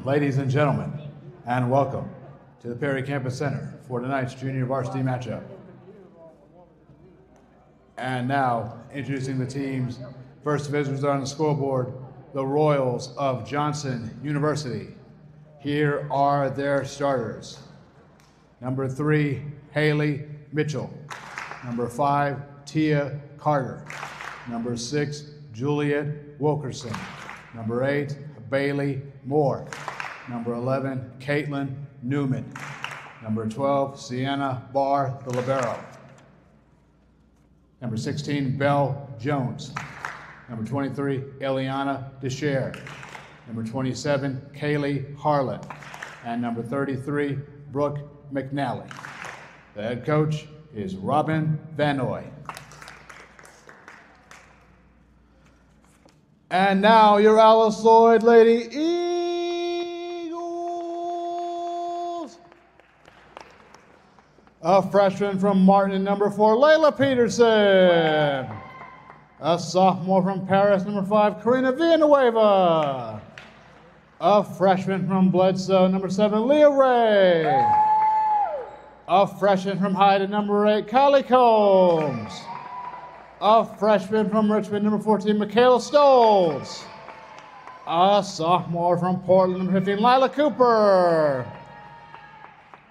ladies and gentlemen, and welcome to the Perry Campus Center for tonight's junior varsity matchup. And now, introducing the teams. First visitors on the scoreboard, the Royals of Johnson University. Here are their starters. Number 3, Haley Mitchell. Number 5, Tia Carter. Number 6, Juliet Wilkerson. Number 8, Bailey Moore. Number 11, Caitlin Newman. Number 12, Sienna Barr, the libero. Number 16, Belle Jones. Number 23, Eliana Desher. Number 27, Kaylee Harlan. And number 33, Brooke McNally. The head coach is Robin Vanoy. And now your Alice Lloyd Lady Eagles. A freshman from Martin, number 4, Layla Peterson. A sophomore from Paris, number 5, Karina Villanueva. A freshman from Bledsoe, number 7, Leah Ray. A freshman from Hyde, number 8, Kylie Combs. A freshman from Richmond, number 14, Michaela Stoltz. A sophomore from Portland, number 15, Lila Cooper.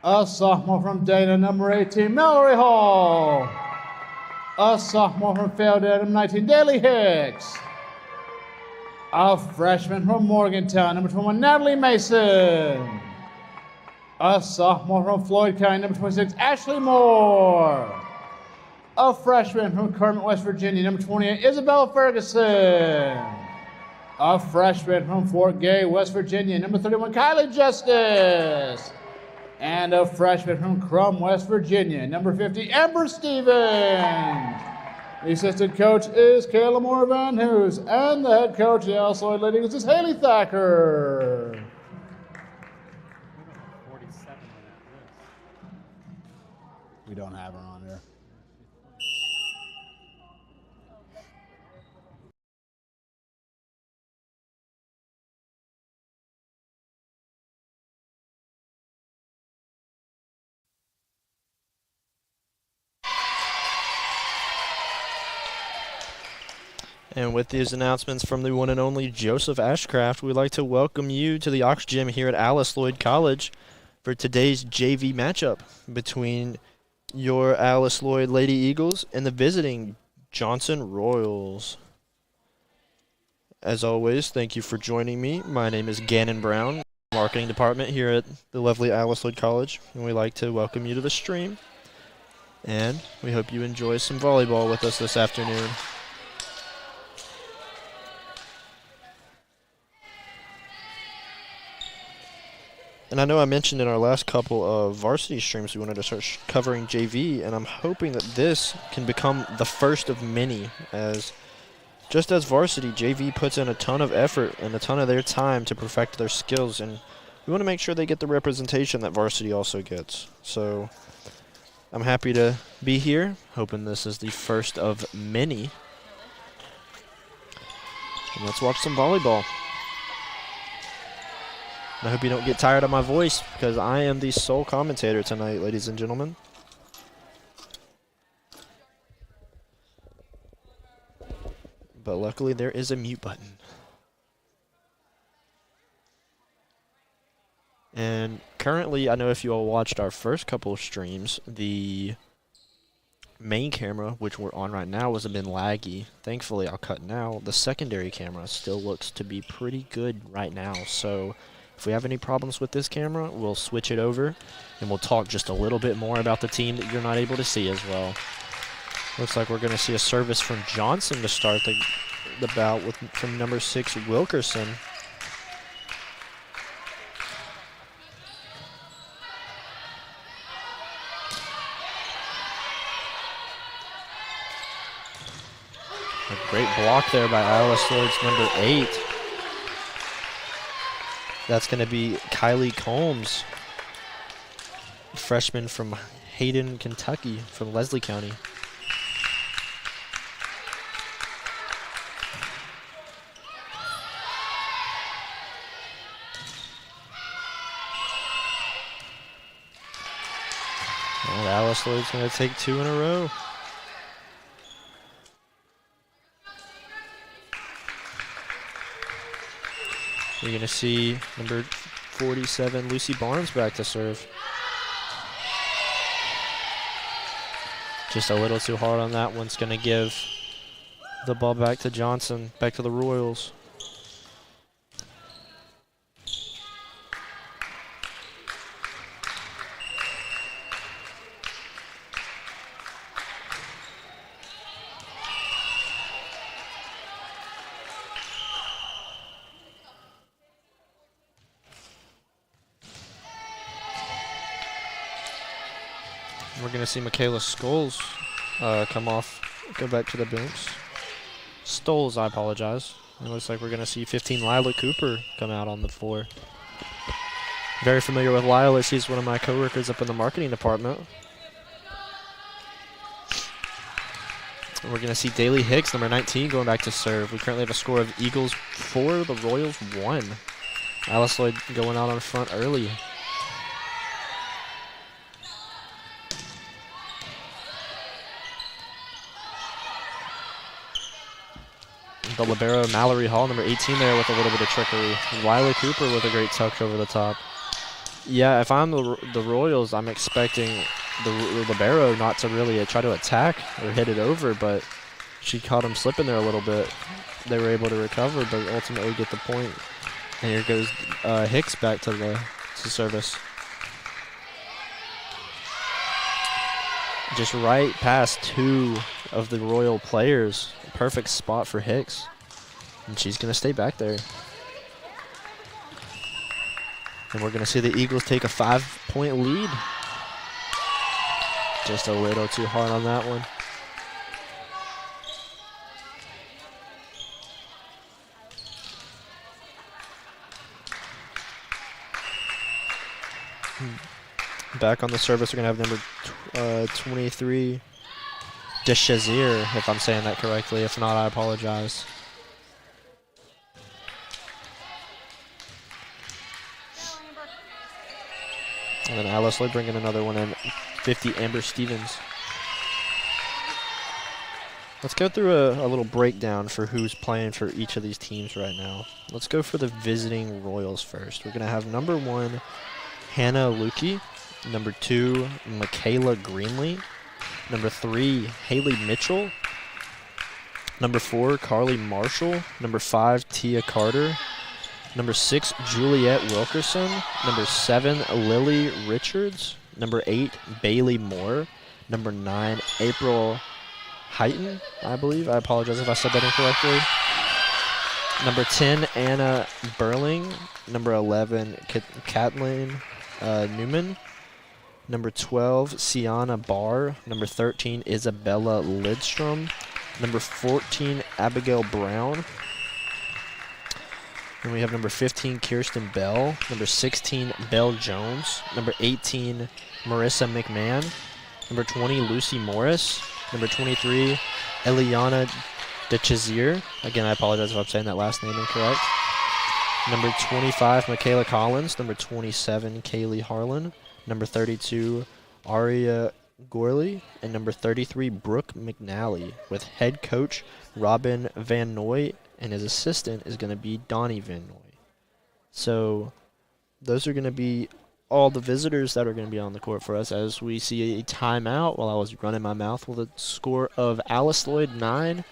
A sophomore from Dana, number 18, Mallory Hall. A sophomore from Fayetteville, number 19, Daly Hicks. A freshman from Morgantown, number 21, Natalie Mason. A sophomore from Floyd County, number 26, Ashley Moore. A freshman from Kermit, West Virginia, number 28, Isabella Ferguson. A freshman from Fort Gay, West Virginia, number 31, Kylie Justice. And a freshman from Crum, West Virginia, number 50, Amber Stevens. The assistant coach is Kayla Moore Van Hoos, and the head coach of the Alice Lloyd Lady Eagles is Haley Thacker. We don't have her on there. And with these announcements from the one and only Joseph Ashcraft, we'd like to welcome you to the Ox Gym here at Alice Lloyd College for today's JV matchup between your Alice Lloyd Lady Eagles and the visiting Johnson Royals. As always, thank you for joining me. My name is Gannon Brown, Marketing Department here at the lovely Alice Lloyd College, and we'd like to welcome you to the stream. And we hope you enjoy some volleyball with us this afternoon. And I know I mentioned in our last couple of varsity streams we wanted to start covering JV, and I'm hoping that this can become the first of many, as just as varsity, JV puts in a ton of effort and a ton of their time to perfect their skills, and we want to make sure they get the representation that varsity also gets. So I'm happy to be here, hoping this is the first of many. And let's watch some volleyball. I hope you don't get tired of my voice, because I am the sole commentator tonight, ladies and gentlemen. But luckily there is a mute button. And currently, I know if you all watched our first couple of streams, the main camera, which we're on right now, was a bit laggy. Thankfully, I'll cut now. The secondary camera still looks to be pretty good right now, so if we have any problems with this camera, we'll switch it over, and we'll talk just a little bit more about the team that you're not able to see as well. Looks like we're going to see a service from Johnson to start the bout from number 6, Wilkerson. A great block there by Alice Lloyd's number 8. That's going to be Kylie Combs, freshman from Hayden, Kentucky, from Leslie County. Alice Lloyd's going to take 2 in a row. You're going to see number 47, Lucy Barnes, back to serve. Just a little too hard on that one. It's going to give the ball back to Johnson, back to the Royals. We're going to see Michaela Scholes come off, go back to the bench. Stoles, I apologize. It looks like we're going to see 15 Lila Cooper come out on the floor. Very familiar with Lila. She's one of my coworkers up in the marketing department. And we're going to see Daly Hicks, number 19, going back to serve. We currently have a score of Eagles 4, the Royals 1. Alice Lloyd going out on front early. The libero, Mallory Hall, number 18 there with a little bit of trickery. Lila Cooper with a great touch over the top. Yeah, if I'm the Royals, I'm expecting the libero not to really try to attack or hit it over, but she caught him slipping there a little bit. They were able to recover, but ultimately get the point. And here goes Hicks back to service. Just right past 2 of the Royal players. Perfect spot for Hicks. And she's going to stay back there. And we're going to see the Eagles take a 5-point lead. Just a little too hard on that one. Back on the service, we're going to have number 23, Deshazir, if I'm saying that correctly. If not, I apologize. And then Alice Lloyd bringing another one in, 50, Amber Stevens. Let's go through a little breakdown for who's playing for each of these teams right now. Let's go for the visiting Royals first. We're going to have number 1, Hannah Lukey. Number 2, Michaela Greenlee. Number 3, Haley Mitchell. Number 4, Carly Marshall. Number 5, Tia Carter. Number 6, Juliet Wilkerson. Number 7, Lily Richards. Number 8, Bailey Moore. Number 9, April Heighton, I believe. I apologize if I said that incorrectly. Number 10, Anna Burling. Number 11, Kathleen Newman. Number 12, Sienna Barr. Number 13, Isabella Lidstrom. Number 14, Abigail Brown. Then we have number 15, Kirsten Bell. Number 16, Belle Jones. Number 18, Marissa McMahon. Number 20, Lucy Morris. Number 23, Eliana DeChazier. Again, I apologize if I'm saying that last name incorrect. Number 25, Michaela Collins. Number 27, Kaylee Harlan. Number 32, Aria Gorley. And number 33, Brooke McNally, with head coach Robin Van Noy, and his assistant is going to be Donnie Van Noy. So those are going to be all the visitors that are going to be on the court for us as we see a timeout while I was running my mouth with a score of Alice Lloyd 9,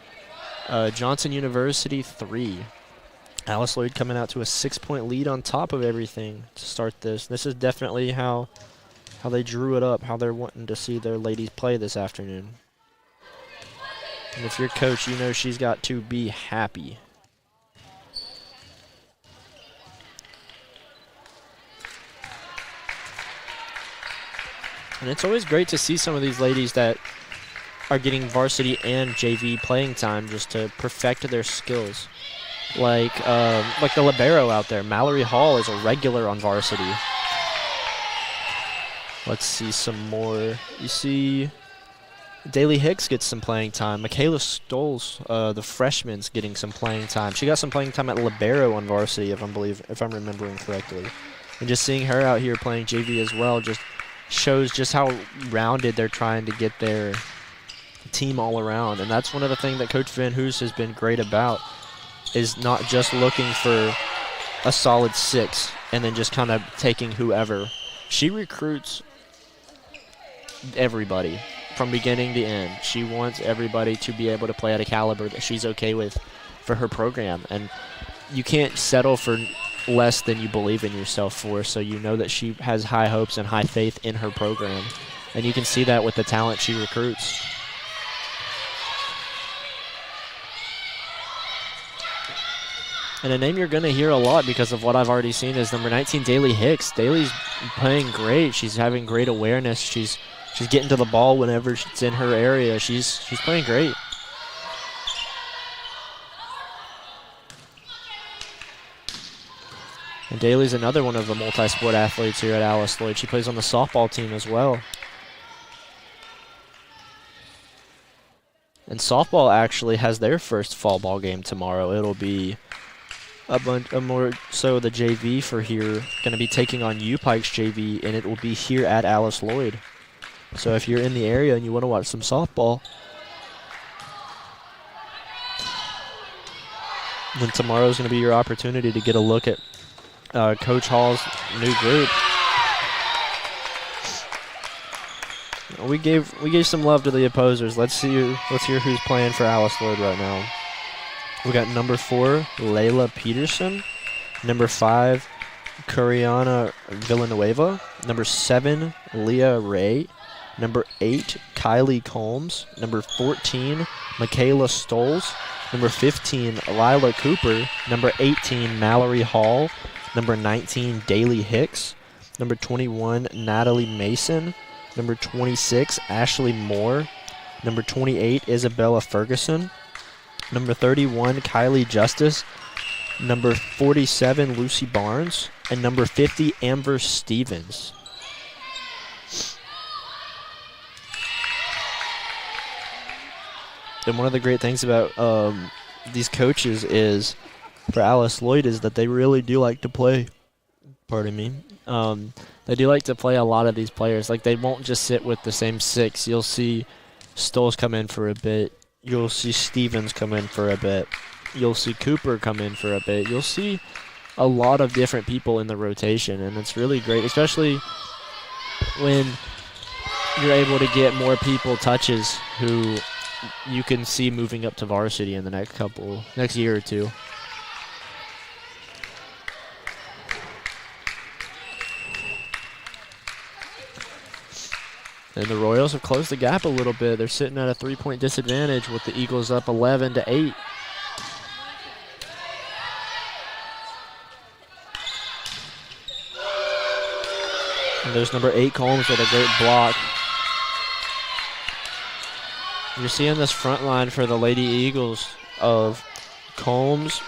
Johnson University 3. Alice Lloyd coming out to a 6-point lead on top of everything to start this. This is definitely how they drew it up, how they're wanting to see their ladies play this afternoon. And if you're coach, you know she's got to be happy. And it's always great to see some of these ladies that are getting varsity and JV playing time just to perfect their skills. Like the libero out there. Mallory Hall is a regular on varsity. Let's see some more. You see Daly Hicks gets some playing time. Michaela Stoles, the freshman's getting some playing time. She got some playing time at libero on varsity, if I'm remembering correctly. And just seeing her out here playing JV as well, just shows just how rounded they're trying to get their team all around. And that's one of the things that Coach Van Hoos has been great about, is not just looking for a solid 6 and then just kind of taking whoever. She recruits everybody from beginning to end. She wants everybody to be able to play at a caliber that she's okay with for her program. And you can't settle for less than you believe in yourself for, so you know that she has high hopes and high faith in her program. And you can see that with the talent she recruits. And a name you're going to hear a lot because of what I've already seen is number 19, Daly Hicks. Daly's playing great. She's having great awareness. She's getting to the ball whenever it's in her area. She's playing great. And Daly's another one of the multi-sport athletes here at Alice Lloyd. She plays on the softball team as well. And softball actually has their first fall ball game tomorrow. It'll be a more so the JV for here going to be taking on U-Pikes JV, and it will be here at Alice Lloyd. So if you're in the area and you want to watch some softball, then tomorrow's going to be your opportunity to get a look at Coach Hall's new group. We gave some love to the opposers. Let's hear who's playing for Alice Lloyd right now. We got number 4, Layla Peterson. Number 5, Curiana Villanueva. Number 7, Leah Ray. Number 8, Kylie Combs. Number 14, Michaela Stoles. Number 15, Lila Cooper. Number 18, Mallory Hall. Number 19, Daly Hicks. Number 21, Natalie Mason. Number 26, Ashley Moore. Number 28, Isabella Ferguson. Number 31, Kylie Justice. Number 47, Lucy Barnes. And number 50, Amber Stevens. And one of the great things about these coaches is, for Alice Lloyd, is that they really do like to play. Pardon me. They do like to play a lot of these players. Like, they won't just sit with the same 6. You'll see Stoles come in for a bit. You'll see Stevens come in for a bit. You'll see Cooper come in for a bit. You'll see a lot of different people in the rotation, and it's really great, especially when you're able to get more people touches who you can see moving up to varsity in the next year or two. And the Royals have closed the gap a little bit. They're sitting at a 3-point disadvantage with the Eagles up 11-8. And there's number 8, Combs, with a great block. You're seeing this front line for the Lady Eagles of Combs,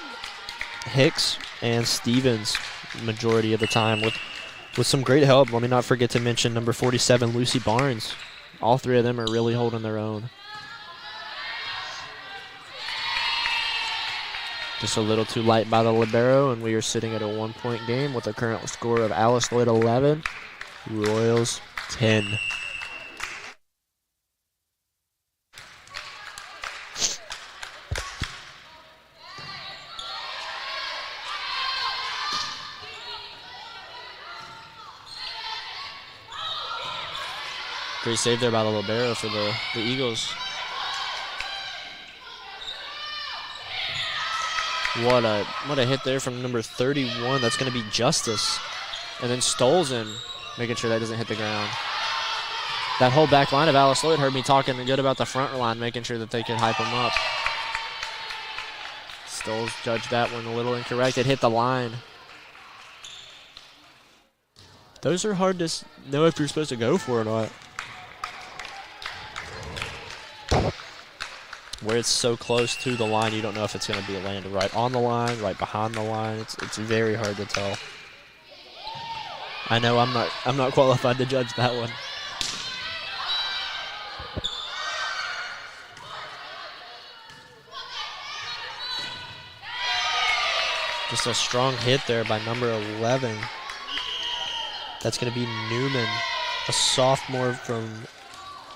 Hicks, and Stevens majority of the time with some great help. Let me not forget to mention number 47, Lucy Barnes. All 3 of them are really holding their own. Just a little too light by the libero, and we are sitting at a 1-point game with a current score of Alice Lloyd 11, Royals 10. Great save there by the libero for the Eagles. What a hit there from number 31. That's going to be Justice. And then Stoles in, making sure that doesn't hit the ground. That whole back line of Alice Lloyd heard me talking good about the front line, making sure that they could hype them up. Stoles judged that one a little incorrect. It hit the line. Those are hard to know if you're supposed to go for or not. Where it's so close to the line, you don't know if it's going to be landed right on the line, right behind the line. It's very hard to tell. I know I'm not qualified to judge that one. Just a strong hit there by number 11. That's going to be Newman. a sophomore from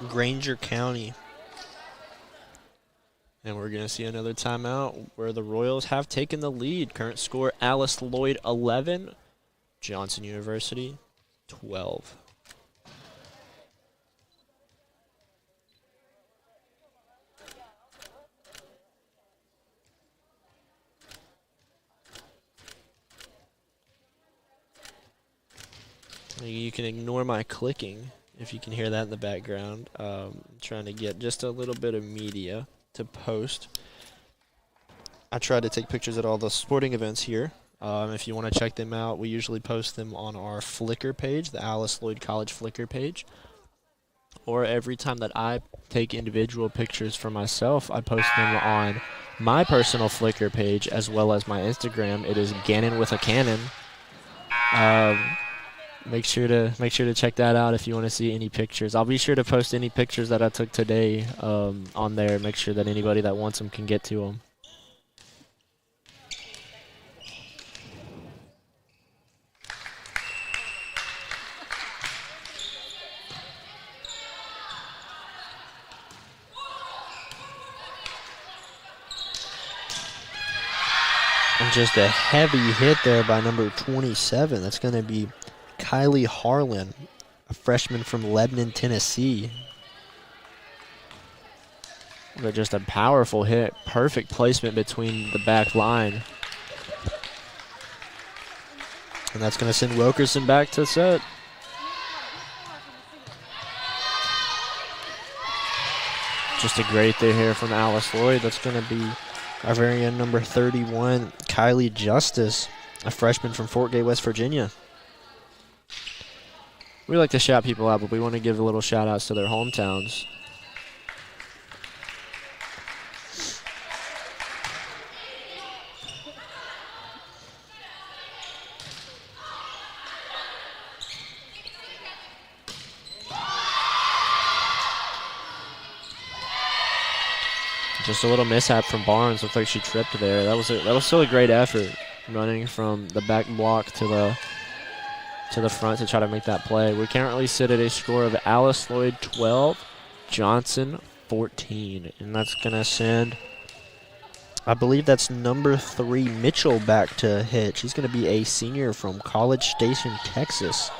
Granger County. And we're going to see another timeout where the Royals have taken the lead. Current score, Alice Lloyd 11, Johnson University 12. You can ignore my clicking if you can hear that in the background. I'm trying to get just a little bit of media to post. I try to take pictures at all the sporting events here. If you want to check them out, we usually post them on our Flickr page, the Alice Lloyd College Flickr page. Or every time that I take individual pictures for myself, I post them on my personal Flickr page as well as my Instagram. It is Gannon with a Cannon. Make sure to check that out if you want to see any pictures. I'll be sure to post any pictures that I took today on there. Make sure that anybody that wants them can get to them. And just a heavy hit there by number 27. That's going to be Kylie Harlan, a freshman from Lebanon, Tennessee. But just a powerful hit. Perfect placement between the back line. And that's going to send Wilkerson back to set. Just a great hit here from Alice Lloyd. That's going to be our very own number 31, Kylie Justice, a freshman from Fort Gay, West Virginia. We like to shout people out, but we want to give a little shout outs to their hometowns. Just a little mishap from Barnes. Looked like she tripped there. That was still a great effort, running from the back block to the front to try to make that play. We currently sit at a score of Alice Lloyd 12, Johnson 14, and that's gonna send, I believe that's number 3 Mitchell back to hit. She's gonna be a senior from College Station, Texas.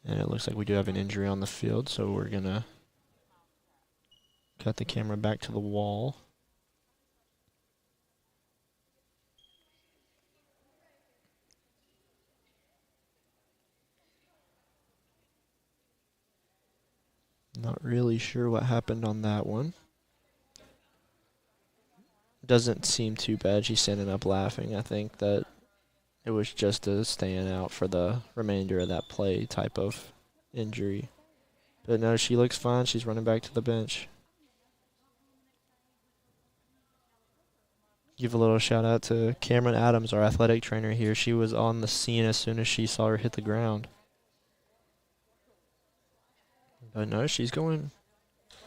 And it looks like we do have an injury on the field, so we're going to cut the camera back to the wall. Not really sure what happened on that one. Doesn't seem too bad. She's standing up laughing. I think that it was just a staying out for the remainder of that play type of injury. But no, she looks fine. She's running back to the bench. Give a little shout out to Cameron Adams, our athletic trainer here. She was on the scene as soon as she saw her hit the ground. But no, she's going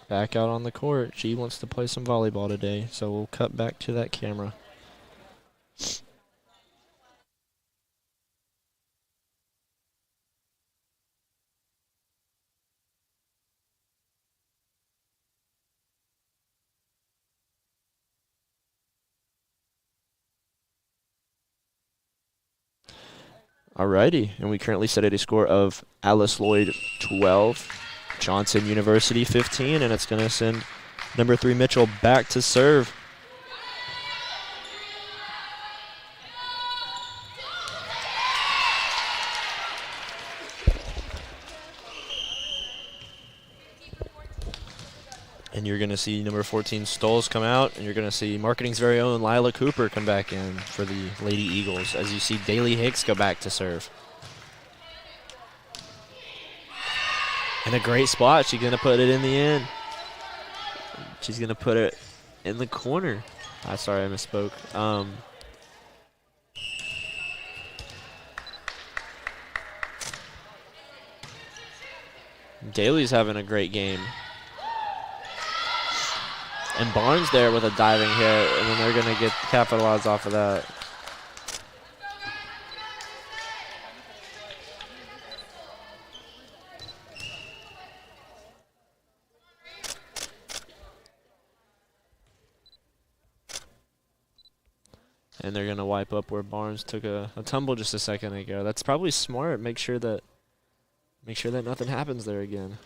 back out on the court. She wants to play some volleyball today, so we'll cut back to that camera. Alrighty, and we currently sit at a score of Alice Lloyd 12, Johnson University 15, and it's going to send number 3 Mitchell back to serve. And you're going to see number 14 Stoles come out, and you're going to see marketing's very own Lila Cooper come back in for the Lady Eagles as you see Daly Hicks go back to serve. In a great spot. She's going to put it in the end. She's going to put it in the corner. Sorry, I misspoke. Daly's having a great game. And Barnes there with a diving hit, and then they're going to get capitalized off of that. And they're going to wipe up where Barnes took a tumble just a second ago. That's probably smart. Make sure that nothing happens there again.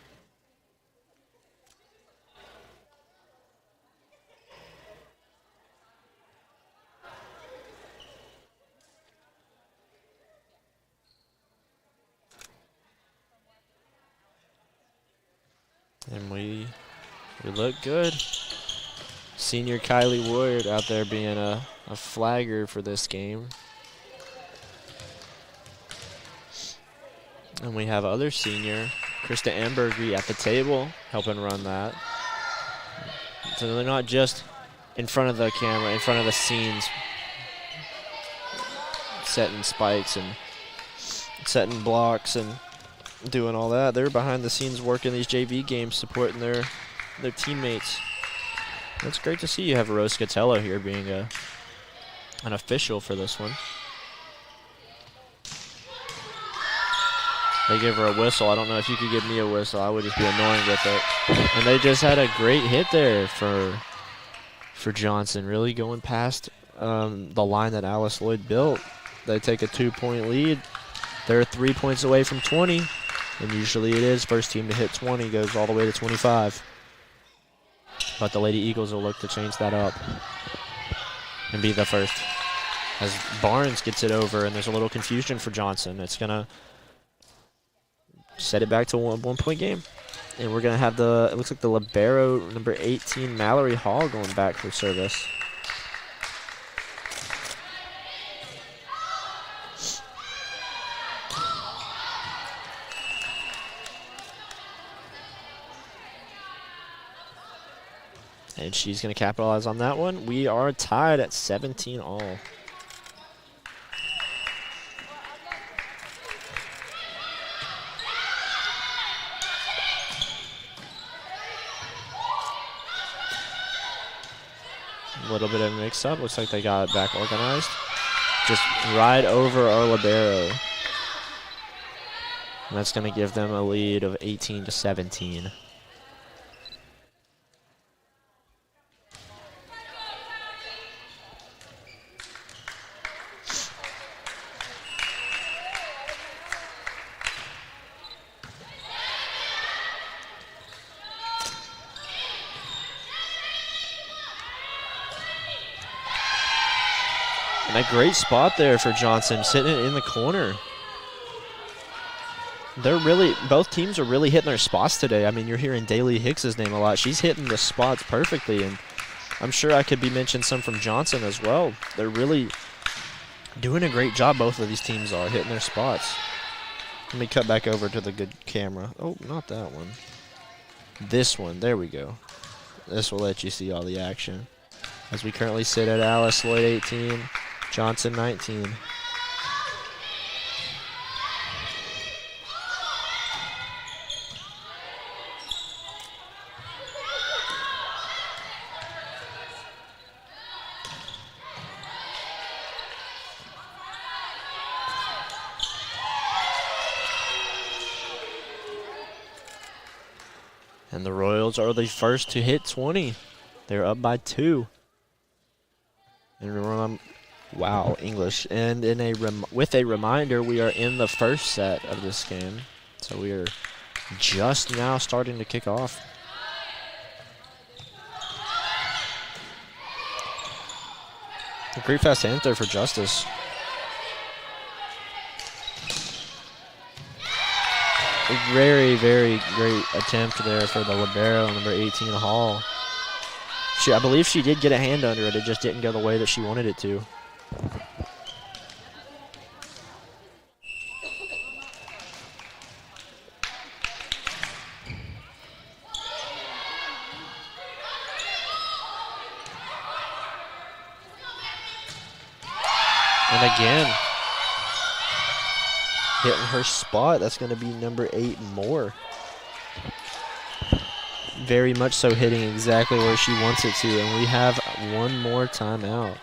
And we look good. Senior Kylie Wood out there being a flagger for this game. And we have other senior, Krista Ambergy, at the table helping run that. So they're not just in front of the camera, in front of the scenes, setting spikes and setting blocks and doing all that. They're behind the scenes working these JV games, supporting their teammates. It's great to see you have Rose Scatello here being an official for this one. They give her a whistle. I don't know if you could give me a whistle. I would just be annoying with it. And they just had a great hit there for Johnson, really going past the line that Alice Lloyd built. They take a 2-point lead. They're 3 points away from 20, and usually it is. First team to hit 20 goes all the way to 25. But the Lady Eagles will look to change that up and be the first. As Barnes gets it over, and there's a little confusion for Johnson. It's going to set it back to a one-point game. And we're going to have it looks like the libero, number 18, Mallory Hall, going back for service. And she's going to capitalize on that one. We are tied at 17 all. A little bit of a mix-up. Looks like they got it back organized. Just right over our libero. And that's going to give them a lead of 18-17. And a great spot there for Johnson, sitting it in the corner. Both teams are really hitting their spots today. I mean, you're hearing Daly Hicks's name a lot. She's hitting the spots perfectly, and I'm sure I could be mentioning some from Johnson as well. They're really doing a great job, both of these teams are, hitting their spots. Let me cut back over to the good camera. Oh, not that one. This one, there we go. This will let you see all the action. As we currently sit at Alice Lloyd 18, Johnson 19. And the Royals are the first to hit 20. They're up by 2. And wow, English. And with a reminder, we are in the first set of this game. So we are just now starting to kick off. A great fast hand there for Justice. A very, very great attempt there for the libero, number 18, Hall. I believe she did get a hand under it. It just didn't go the way that she wanted it to. And again, hitting her spot. That's going to be number 8, Moore. very much so hitting exactly where she wants it to, and we have one more timeout.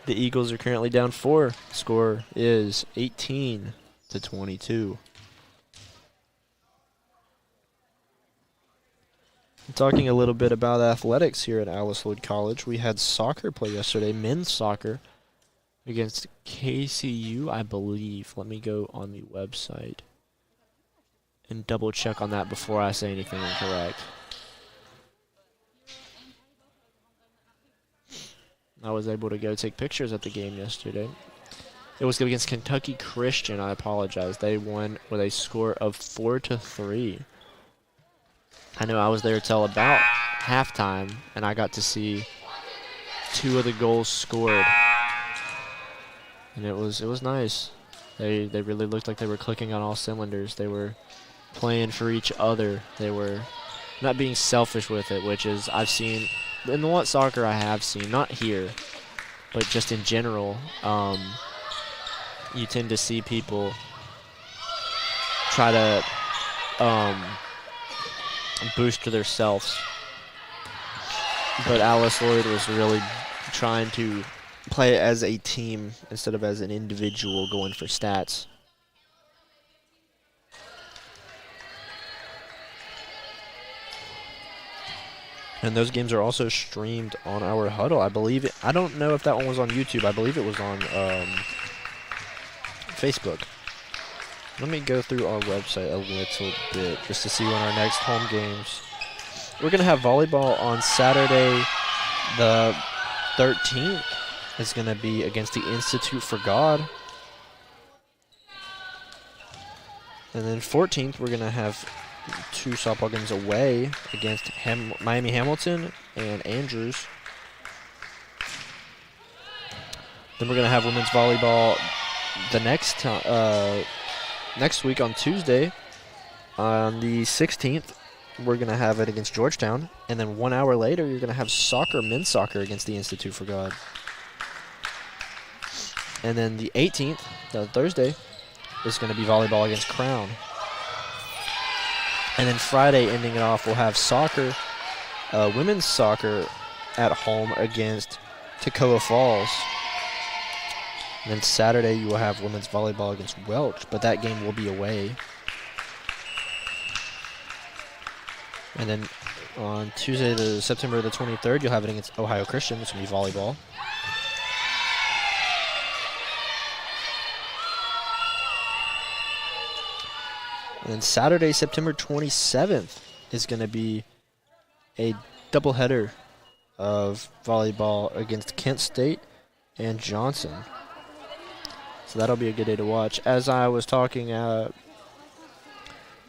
The Eagles are currently down 4. Score is 18-22. Talking a little bit about athletics here at Alice Lloyd College, we had soccer play yesterday, men's soccer, against KCU, I believe. Let me go on the website and double check on that before I say anything incorrect. I was able to go take pictures at the game yesterday. It was against Kentucky Christian. I apologize. They won with a score of 4-3. I know I was there till about halftime, and I got to see 2 of the goals scored, and it was nice. They really looked like they were clicking on all cylinders. They were playing for each other. They were not being selfish with it, which is I've seen in the what soccer I have seen, not here, but just in general. You tend to see people try to boost to themselves, but Alice Lloyd was really trying to play as a team instead of as an individual going for stats. And those games are also streamed on our huddle. I believe I don't know if that one was on YouTube. I believe it was on Facebook. Let me go through our website a little bit just to see when our next home games. We're going to have volleyball on Saturday the 13th. It's going to be against the Institute for God. And then 14th, we're going to have 2 softball games away against Miami Hamilton and Andrews. Then we're going to have women's volleyball the next week on Tuesday. On the 16th, we're going to have it against Georgetown. And then 1 hour later, you're going to have men's soccer against the Institute for God. And then the 18th, Thursday, is going to be volleyball against Crown. And then Friday, ending it off, we'll have soccer, women's soccer at home against Toccoa Falls. And then Saturday, you will have women's volleyball against Welch, but that game will be away. And then on Tuesday, September the 23rd, you'll have it against Ohio Christian. It's going to be volleyball. And then Saturday, September 27th, is going to be a doubleheader of volleyball against Kent State and Johnson. So that'll be a good day to watch. As I was talking,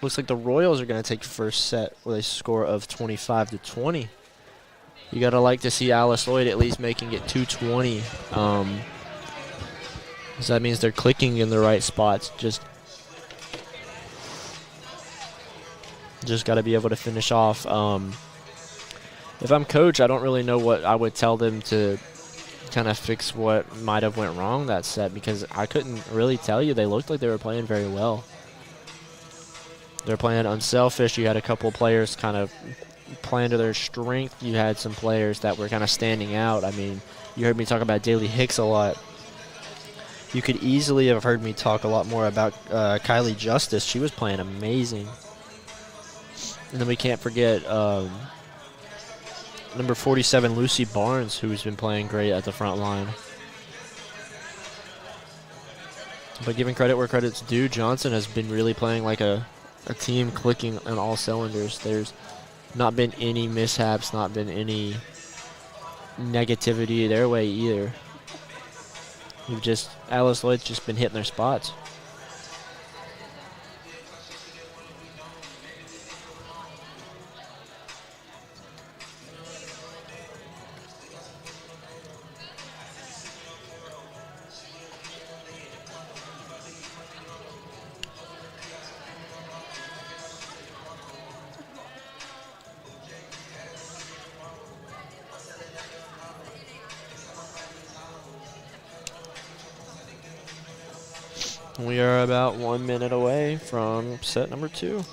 looks like the Royals are going to take first set with a score of 25-20. You got to like to see Alice Lloyd at least making it 220. So that means they're clicking in the right spots. Just got to be able to finish off. If I'm coach, I don't really know what I would tell them to kind of fix what might have went wrong that set, because I couldn't really tell you. They looked like they were playing very well. They're playing unselfish. You had a couple of players kind of playing to their strength. You had some players that were kind of standing out. I mean, you heard me talk about Daly Hicks a lot. You could easily have heard me talk a lot more about Kylie Justice. She was playing amazing. And then we can't forget number 47, Lucy Barnes, who's been playing great at the front line. But giving credit where credit's due, Johnson has been really playing like a team clicking on all cylinders. There's not been any mishaps, not been any negativity their way either. Alice Lloyd's just been hitting their spots. We are about 1 minute away from set number 2.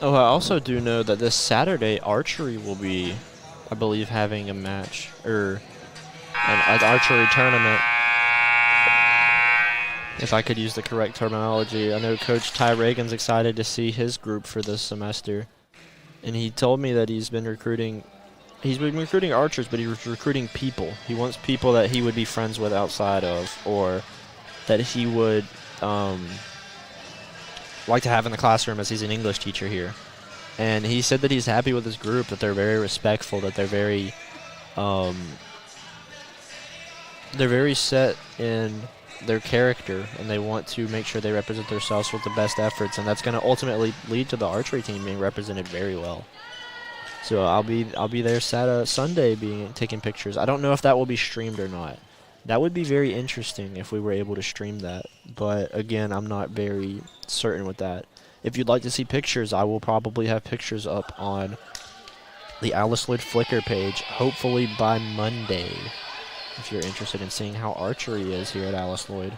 Oh, I also do know that this Saturday archery will be, I believe, having a match or an archery tournament. If I could use the correct terminology. I know Coach Ty Reagan's excited to see his group for this semester. And he told me that he's been recruiting archers, but he was recruiting people. He wants people that he would be friends with outside of, or that he would like to have in the classroom, as he's an English teacher here. And he said that he's happy with his group, that they're very respectful, that they're very set in their character, and they want to make sure they represent themselves with the best efforts, and that's going to ultimately lead to the archery team being represented very well. So I'll be there Sunday taking pictures. I don't know if that will be streamed or not. That would be very interesting if we were able to stream that, but again, I'm not very certain with that. If you'd like to see pictures, I will probably have pictures up on the Alice Lloyd Flickr page, hopefully by Monday, if you're interested in seeing how archery is here at Alice Lloyd.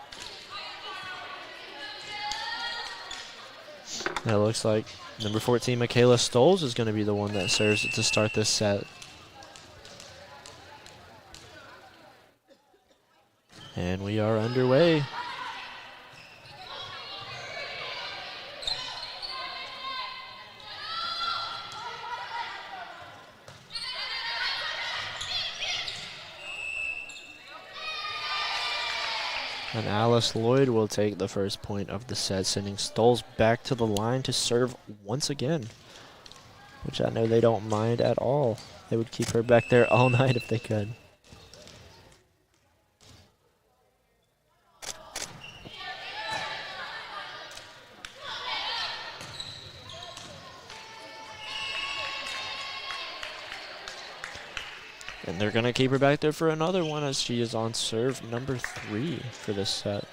And it looks like number 14, Michaela Stoles, is going to be the one that serves to start this set. And we are underway. And Alice Lloyd will take the first point of the set, sending Stoles back to the line to serve once again, which I know they don't mind at all. They would keep her back there all night if they could. And they're going to keep her back there for another one, as she is on serve number 3 for this set.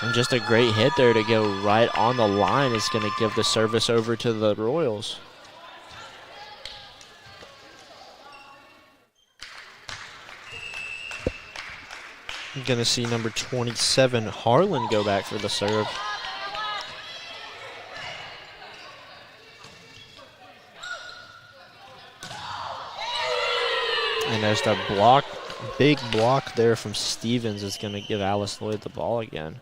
And just a great hit there to go right on the line is going to give the service over to the Royals. You're going to see number 27, Harlan, go back for the serve. And there's the block, big block there from Stevens is going to give Alice Lloyd the ball again.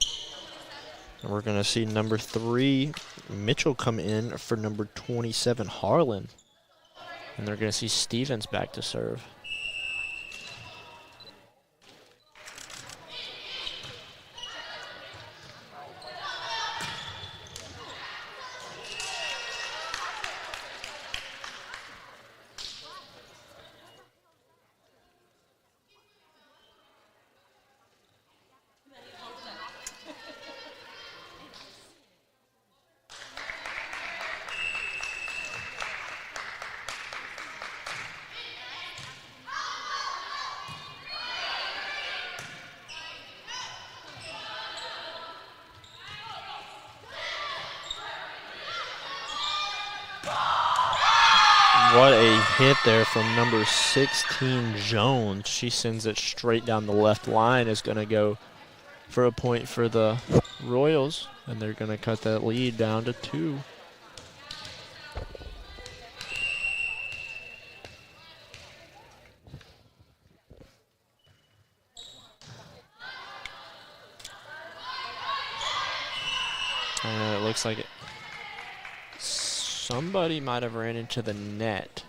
And we're going to see number 3, Mitchell, come in for number 27, Harlan. And they're going to see Stevens back to serve. What a hit there from number 16, Jones. She sends it straight down the left line. Is going to go for a point for the Royals, and they're going to cut that lead down to 2. And it looks like somebody might have ran into the net.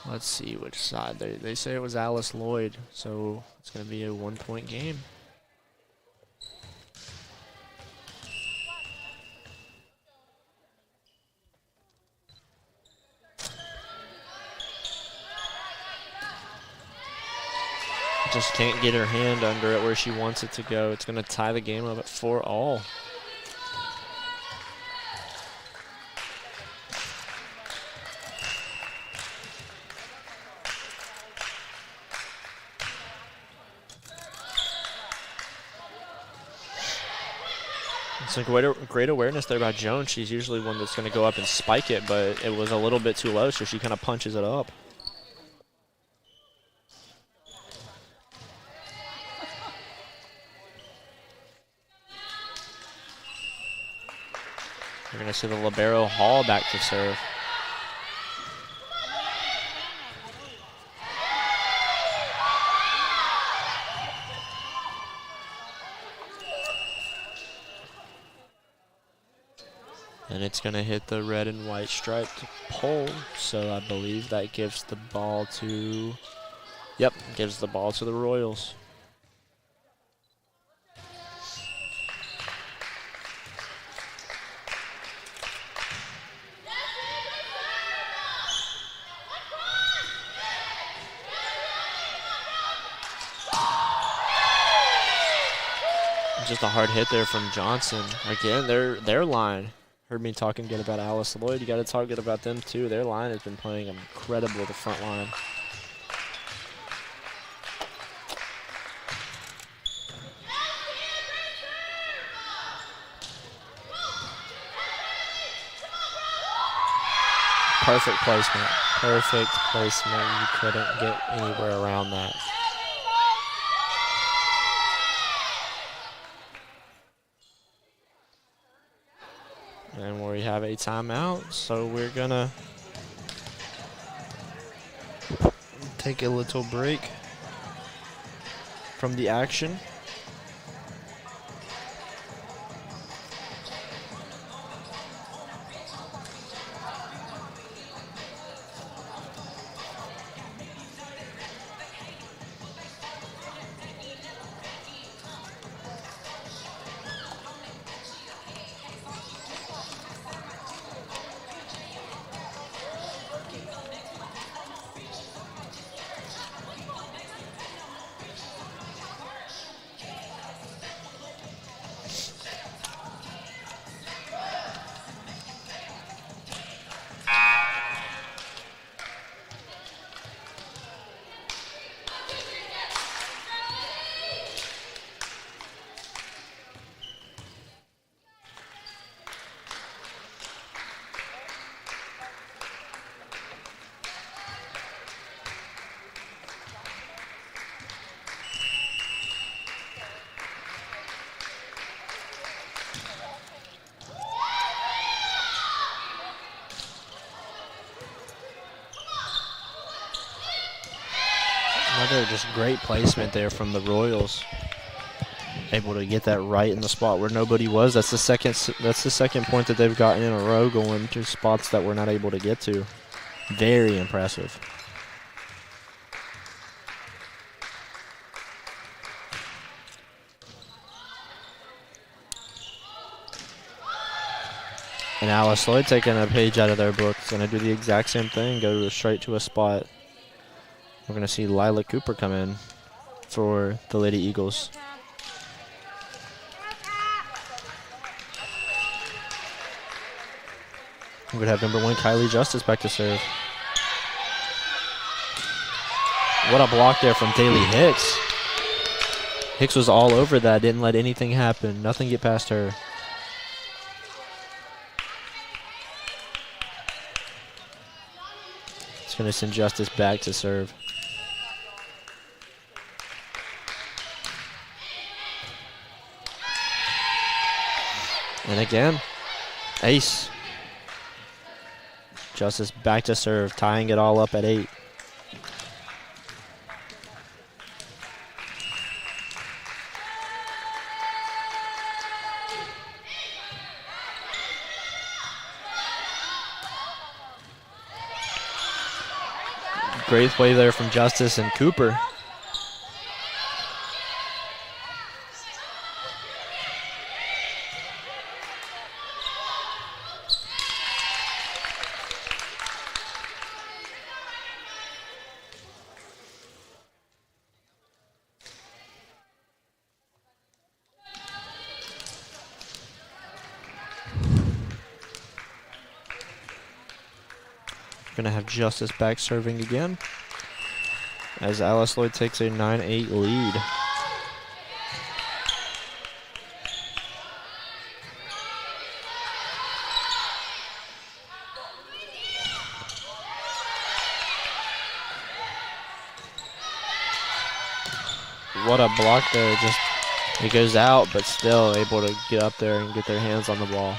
Let's see which side. They say it was Alice Lloyd, so it's going to be a 1-point game. Just can't get her hand under it where she wants it to go. It's going to tie the game up at 4-all. It's a great awareness there by Jones. She's usually one that's going to go up and spike it, but it was a little bit too low, so she kind of punches it up. We're going to see the libero Hall back to serve. And it's going to hit the red and white striped pole, so I believe that gives the ball to, yep, gives the ball to the Royals. Just a hard hit there from Johnson. Again, their line. Heard me talking good about Alice Lloyd. You got to talk good about them too. Their line has been playing incredible, the front line. Perfect placement. Perfect placement. You couldn't get anywhere around that. And we have a timeout, so we're gonna take a little break from the action. Another just great placement there from the Royals. Able to get that right in the spot where nobody was. That's the second point that they've gotten in a row, going to spots that we're not able to get to. Very impressive. And Alice Lloyd taking a page out of their book. Going to do the exact same thing, go straight to a spot. We're going to see Lila Cooper come in for the Lady Eagles. We're going to have number 1, Kylie Justice, back to serve. What a block there from Daly Hicks. Hicks was all over that, didn't let anything happen, nothing get past her. It's going to send Justice back to serve. And again, ace. Justice back to serve, tying it all up at 8. Great play there from Justice and Cooper. Gonna have Justice back serving again as Alice Lloyd takes a 9-8 lead. what a block there. Just it goes out, but still able to get up there and get their hands on the ball.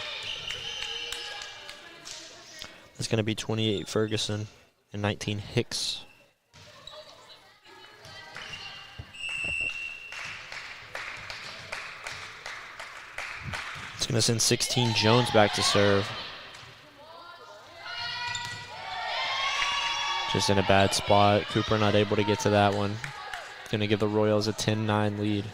It's going to be 28 Ferguson and 19 Hicks. It's going to send 16 Jones back to serve. Just in a bad spot. Cooper not able to get to that one. Going to give the Royals a 10-9 lead.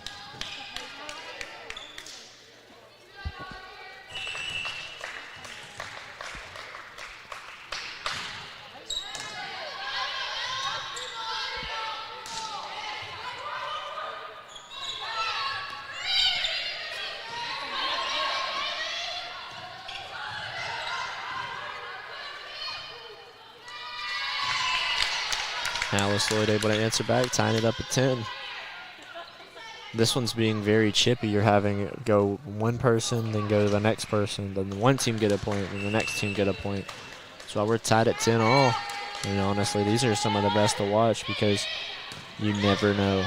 Alice Lloyd able to answer back, tying it up at 10. This one's being very chippy. You're having it go one person, then go to the next person, then one team get a point, and the next team get a point. That's why we're tied at 10 all. And honestly, these are some of the best to watch because you never know.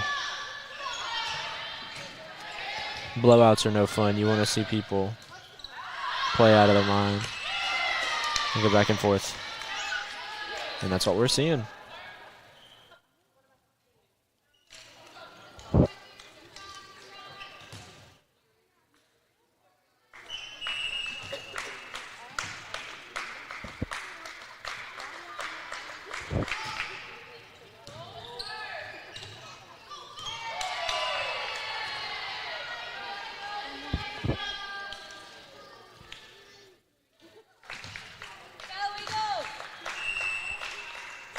Blowouts are no fun. You want to see people play out of their mind and go back and forth. And that's what we're seeing.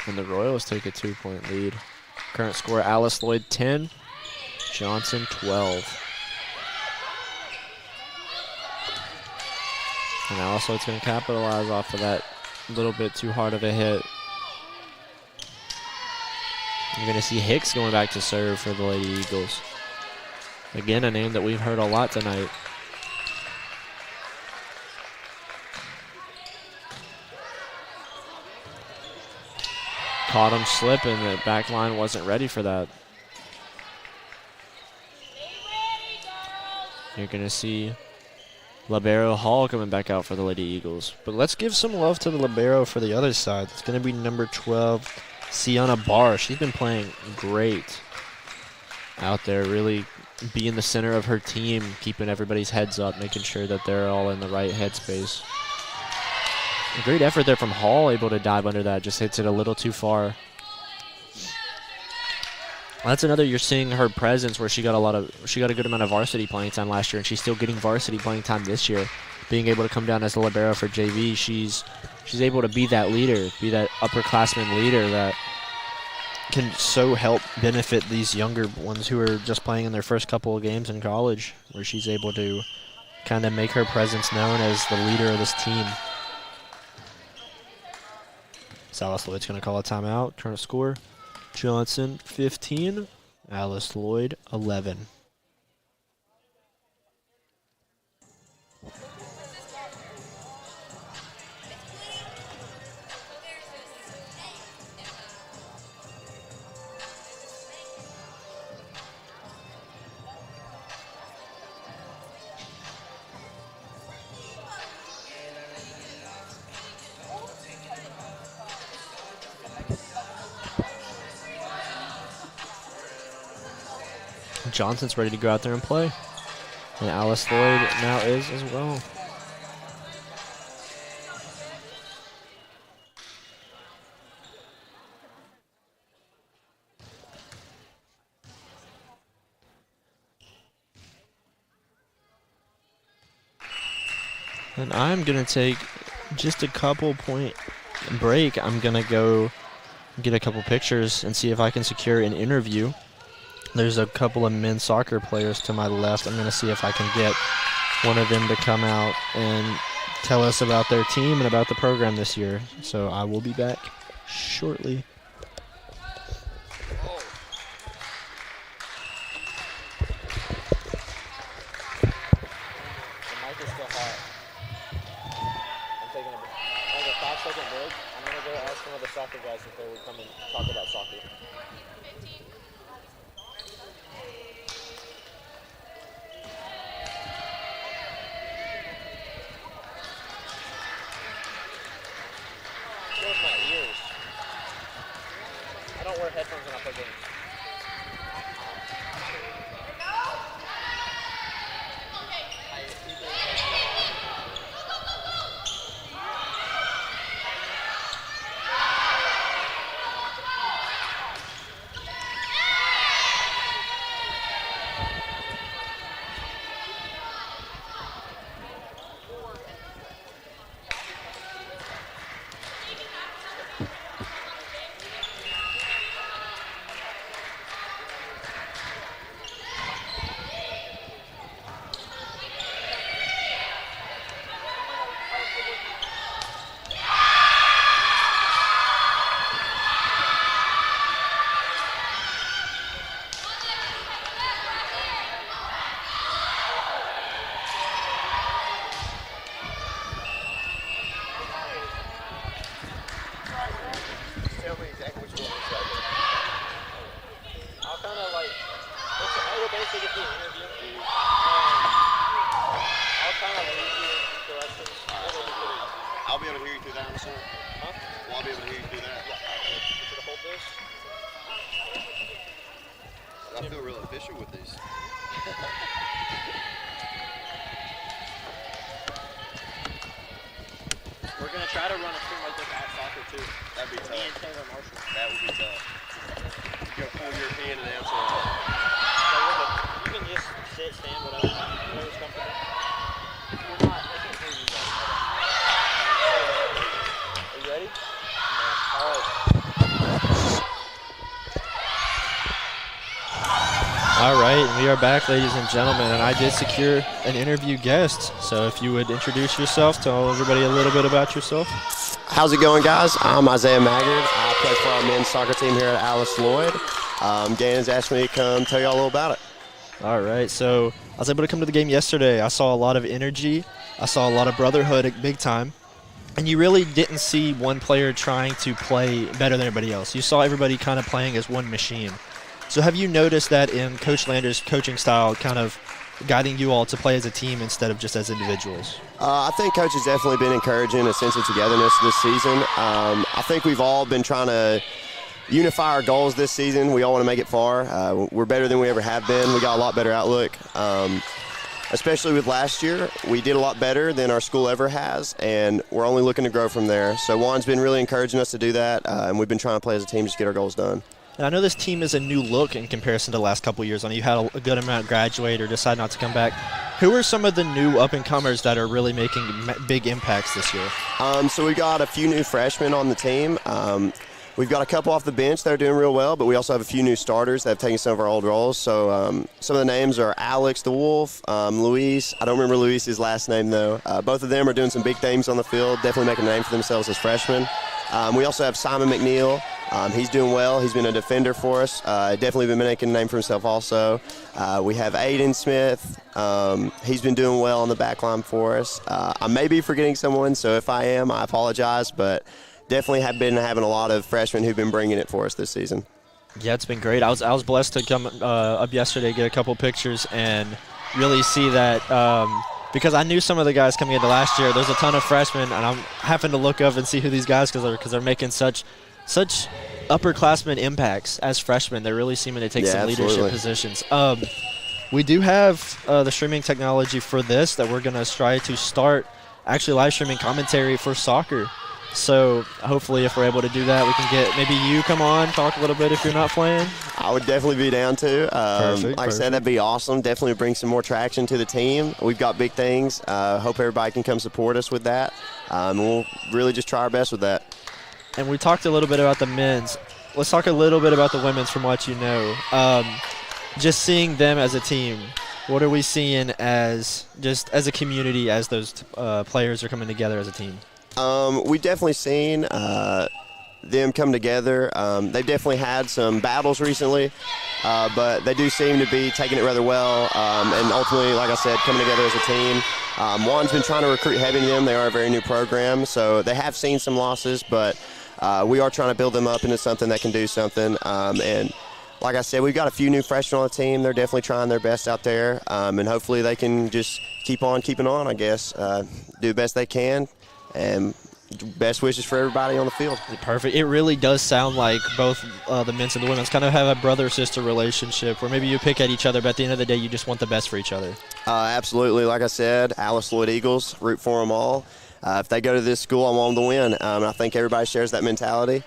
And the Royals take a 2-point lead. Current score, Alice Lloyd 10, Johnson 12. And Alice Lloyd's going to capitalize off of that little bit too hard of a hit. You're going to see Hicks going back to serve for the Lady Eagles. Again, a name that we've heard a lot tonight. Caught him slipping. The back line wasn't ready for that. You're going to see Libero Hall coming back out for the Lady Eagles. But let's give some love to the Libero for the other side. It's going to be number 12, Sienna Barr. She's been playing great out there, really being the center of her team, keeping everybody's heads up, making sure that they're all in the right headspace. A great effort there from Hall, able to dive under that, just hits it a little too far. That's another, you're seeing her presence where she got a good amount of varsity playing time last year, and she's still getting varsity playing time this year. Being able to come down as a libero for JV, she's able to be that leader, be that upperclassman leader that can so help benefit these younger ones who are just playing in their first couple of games in college, where she's able to kind of make her presence known as the leader of this team. Alice Lloyd's going to call a timeout. Current score, Johnson 15, Alice Lloyd 11. Johnson's ready to go out there and play. And Alice Lloyd now is as well. And I'm going to take just a couple point break. I'm going to go get a couple pictures and see if I can secure an interview. There's a couple of men's soccer players to my left. I'm going to see if I can get one of them to come out and tell us about their team and about the program this year. So I will be back shortly. my ears. I don't wear headphones when I play games. I'll be able to hear you through that, I'm assuming. Huh? Well, I'll be able to hear you through that. Yeah. Should I hold this? I feel real official with these. We're going to try to run a stream like this at soccer, too. That'd be tough. Me and Taylor Marshall. That would be tough. You got a full European announcer. You can just sit, stand, whatever. Whatever's comfortable. You're not. I can't hear you guys. Are you ready? All right. All right, we are back, ladies and gentlemen, and I did secure an interview guest. So if you would introduce yourself, tell everybody a little bit about yourself. How's it going, guys? I'm Isaiah Maggard. I play for our men's soccer team here at Alice Lloyd. Gannon's asked me to come tell you all about it. All right, so I was able to come to the game yesterday. I saw a lot of energy. I saw a lot of brotherhood at big time. And you really didn't see one player trying to play better than everybody else. You saw everybody kind of playing as one machine. So have you noticed that in Coach Lander's coaching style kind of guiding you all to play as a team instead of just as individuals? I think Coach has definitely been encouraging a sense of togetherness this season. I think we've all been trying to unify our goals this season. We all want to make it far. We're better than we ever have been. We got a lot better outlook. Especially with last year, we did a lot better than our school ever has, and we're only looking to grow from there. So Juan's been really encouraging us to do that, and we've been trying to play as a team just to get our goals done. And I know this team is a new look in comparison to the last couple of years. I know you had a good amount graduate or decide not to come back. Who are some of the new up-and-comers that are really making big impacts this year? So we got a few new freshmen on the team. We've got a couple off the bench that are doing real well, but we also have a few new starters that have taken some of our old roles. So some of the names are Alex the Wolf, Luis. I don't remember Luis's last name, though. Both of them are doing some big things on the field, definitely making a name for themselves as freshmen. We also have Simon McNeil. He's doing well. He's been a defender for us. Definitely been making a name for himself also. We have Aiden Smith. He's been doing well on the back line for us. I may be forgetting someone, so if I am, I apologize, but definitely have been having a lot of freshmen who've been bringing it for us this season. Yeah, it's been great. I was blessed to come up yesterday, get a couple pictures, and really see that because I knew some of the guys coming into last year. There's a ton of freshmen, and I'm having to look up and see who these guys because they're making such upperclassmen impacts as freshmen. They're really seeming to take some leadership positions. We do have the streaming technology for this that we're going to try to start actually live streaming commentary for soccer. So hopefully if we're able to do that, we can get maybe you come on, talk a little bit if you're not playing. I would definitely be down to. Perfect. I said, that'd be awesome. Definitely bring some more traction to the team. We've got big things. Hope everybody can come support us with that. We'll really just try our best with that. And we talked a little bit about the men's. Let's talk a little bit about the women's from what you know. Just seeing them as a team, what are we seeing as a community as those players are coming together as a team? We've definitely seen them come together. They've definitely had some battles recently, but they do seem to be taking it rather well, and ultimately, like I said, coming together as a team. Juan's been trying to recruit heavy to them. They are a very new program, so they have seen some losses, but we are trying to build them up into something that can do something. And like I said, we've got a few new freshmen on the team. They're definitely trying their best out there, and hopefully they can just keep on keeping on, I guess, do the best they can. And best wishes for everybody on the field. Perfect. It really does sound like both the men's and the women's kind of have a brother-sister relationship where maybe you pick at each other, but at the end of the day, you just want the best for each other. Absolutely. Like I said, Alice Lloyd Eagles, root for them all. If they go to this school, I want them to win. And I think everybody shares that mentality.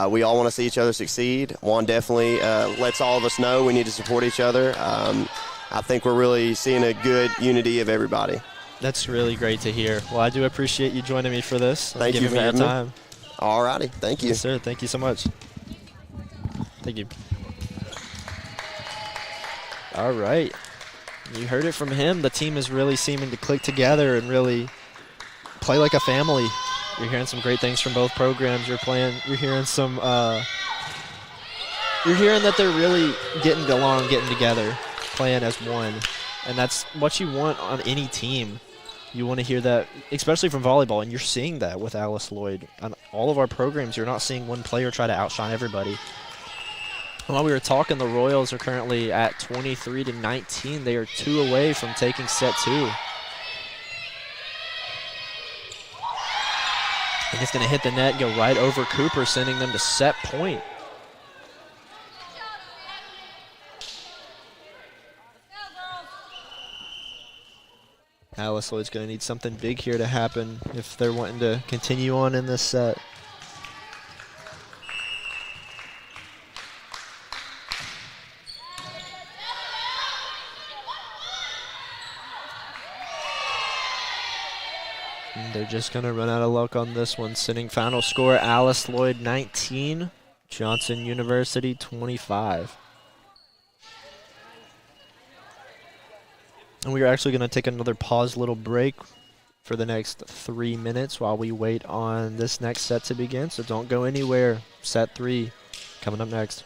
We all want to see each other succeed. Juan definitely lets all of us know we need to support each other. I think we're really seeing a good unity of everybody. That's really great to hear. Well, I do appreciate you joining me for this. Thank you for giving me your having me. time. All righty. Thank you. Yes, sir. Thank you so much. Thank you. All right. You heard it from him. The team is really seeming to click together and really play like a family. You're hearing some great things from both programs. You're hearing some you're hearing that they're really getting along, getting together, playing as one. And that's what you want on any team. You want to hear that, especially from volleyball, and you're seeing that with Alice Lloyd. On all of our programs, you're not seeing one player try to outshine everybody. While we were talking, the Royals are currently at 23-19. They are 2 away from taking set 2. And it's going to hit the net, go right over Cooper, sending them to set point. Alice Lloyd's going to need something big here to happen if they're wanting to continue on in this set. And they're just going to run out of luck on this one. Sending final score, Alice Lloyd 19, Johnson University 25. And we are actually going to take another pause little break for the next 3 minutes while we wait on this next set to begin. So don't go anywhere. Set 3 coming up next.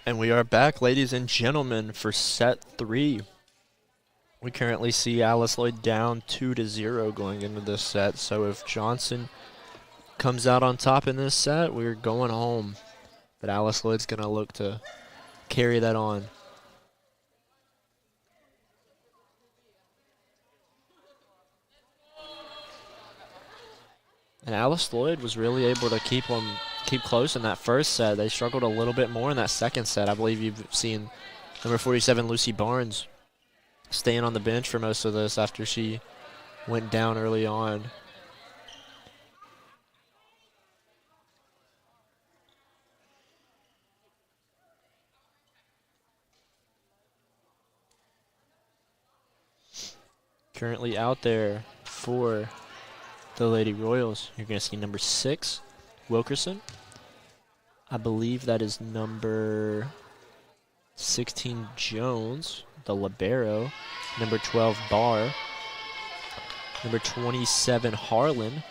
And we are back, ladies and gentlemen, for set 3. We currently see Alice Lloyd down 2-0 going into this set. So if Johnson comes out on top in this set, we're going home. But Alice Lloyd's going to look to carry that on. And Alice Lloyd was really able to keep close in that first set. They struggled a little bit more in that second set. I believe you've seen number 47, Lucy Barnes, staying on the bench for most of this after she went down early on. Currently out there for the Lady Royals, you're going to see number 6, Wilkerson. I believe that is number 16, Jones, the libero. Number 12, Barr. Number 27, Harlan.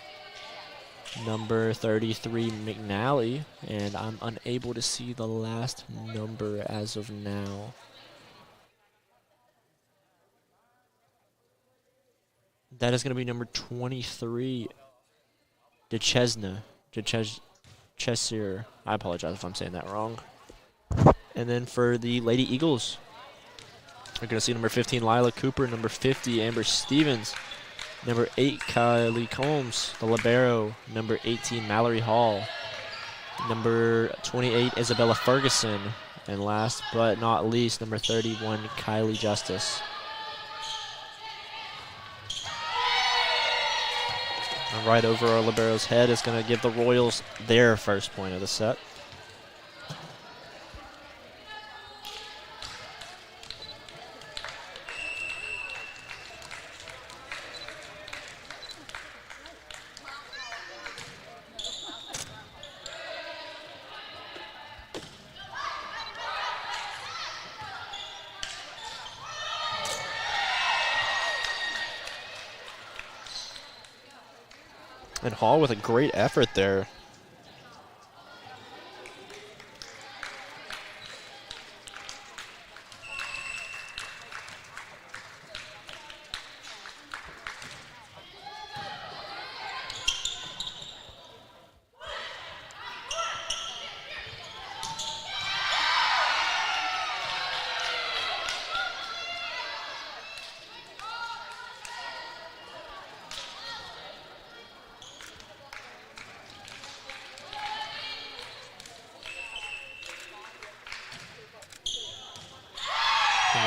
Number 33, McNally. And I'm unable to see the last number as of now. That is going to be number 23, DeChesna. Chessier. I apologize if I'm saying that wrong. And then for the Lady Eagles, we're going to see number 15, Lila Cooper. Number 50, Amber Stevens. Number 8, Kylie Combs, the libero. Number 18, Mallory Hall. Number 28, Isabella Ferguson. And last but not least, number 31, Kylie Justice. And right over our libero's head is going to give the Royals their first point of the set. And Hall with a great effort there.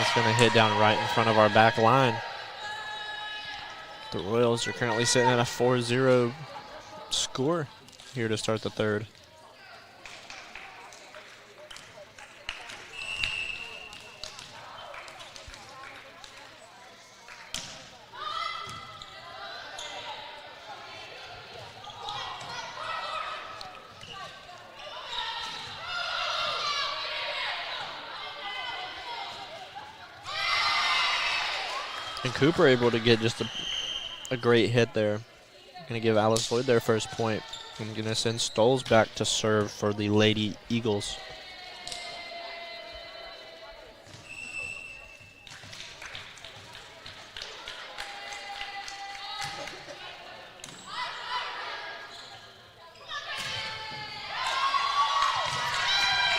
It's going to hit down right in front of our back line. The Royals are currently sitting at a 4-0 score here to start the third. And Cooper able to get just a great hit there. Going to give Alice Lloyd their first point. I'm going to send Stoles back to serve for the Lady Eagles.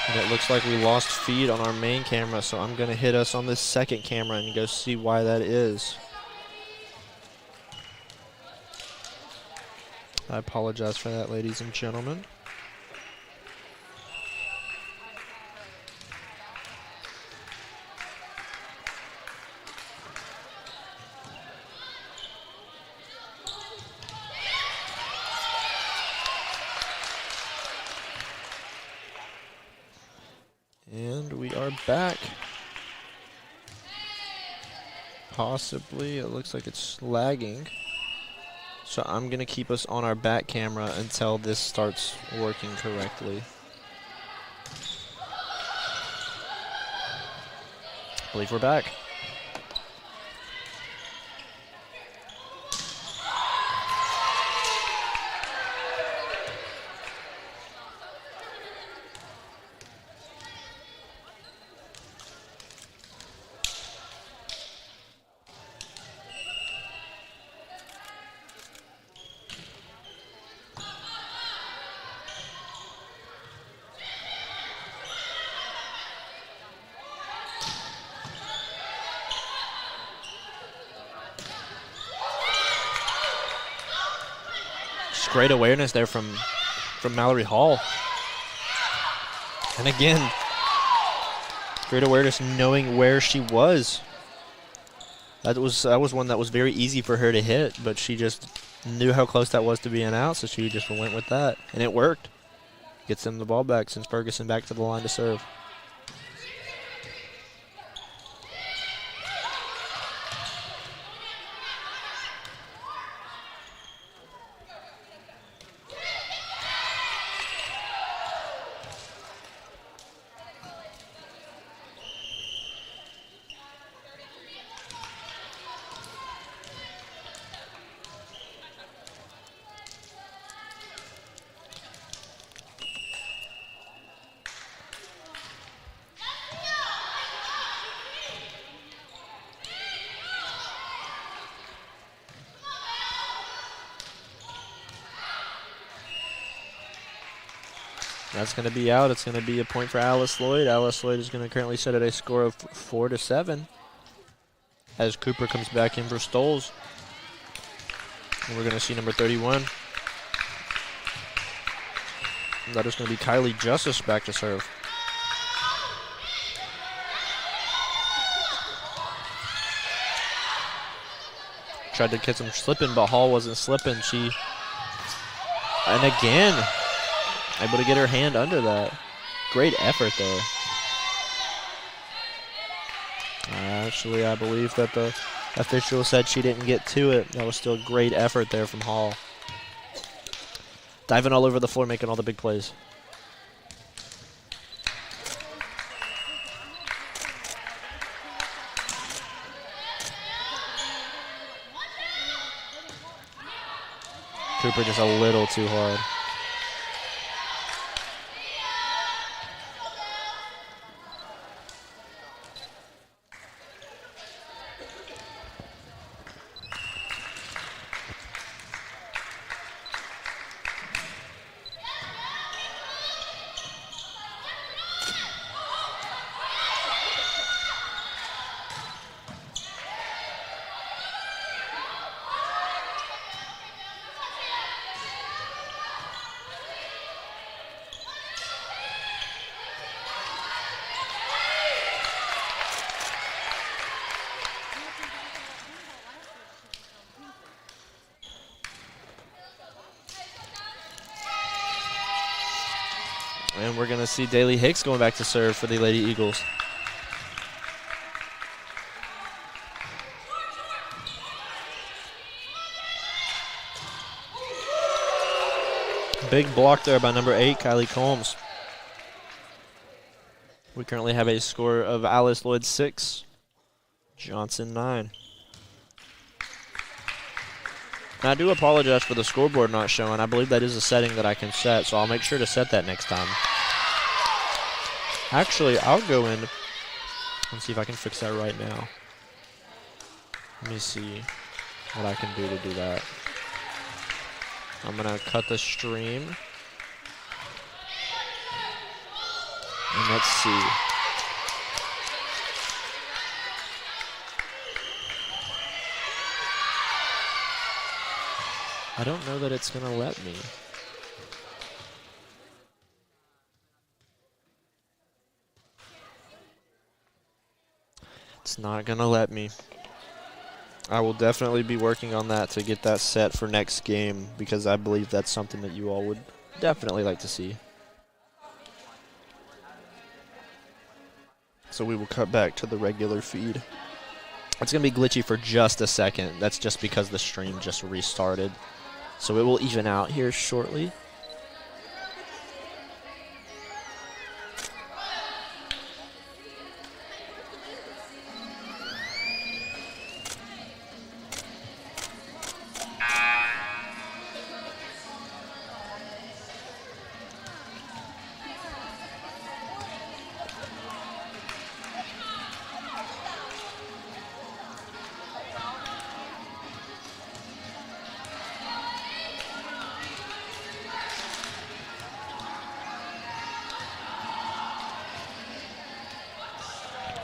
And it looks like we lost feed on our main camera, so I'm going to hit us on this second camera and go see why that is. I apologize for that, ladies and gentlemen. And we are back. Possibly, it looks like it's lagging. So I'm going to keep us on our back camera until this starts working correctly. I believe we're back. great awareness there from Mallory Hall. And again, great awareness knowing where she was. That was one that was very easy for her to hit, but she just knew how close that was to being out, so she just went with that. And it worked. Gets them the ball back, sends Ferguson back to the line to serve. That's going to be out. It's going to be a point for Alice Lloyd. Alice Lloyd is going to currently set at a score of 4-7 as Cooper comes back in for Stoles. And we're going to see number 31. And that is going to be Kylie Justice back to serve. Tried to catch him slipping, but Hall wasn't slipping. And again, able to get her hand under that. Great effort there. Actually, I believe that the official said she didn't get to it. That was still a great effort there from Hall. Diving all over the floor, making all the big plays. Cooper just a little too hard. And we're going to see Daly Hicks going back to serve for the Lady Eagles. Big block there by number 8, Kylie Combs. We currently have a score of Alice Lloyd 6, Johnson 9. And I do apologize for the scoreboard not showing. I believe that is a setting that I can set, so I'll make sure to set that next time. Actually, I'll go in and see if I can fix that right now. Let me see what I can do to do that. I'm going to cut the stream. And let's see. I don't know that it's going to let me. It's not going to let me. I will definitely be working on that to get that set for next game because I believe that's something that you all would definitely like to see. So we will cut back to the regular feed. It's going to be glitchy for just a second. That's just because the stream just restarted. So it will even out here shortly.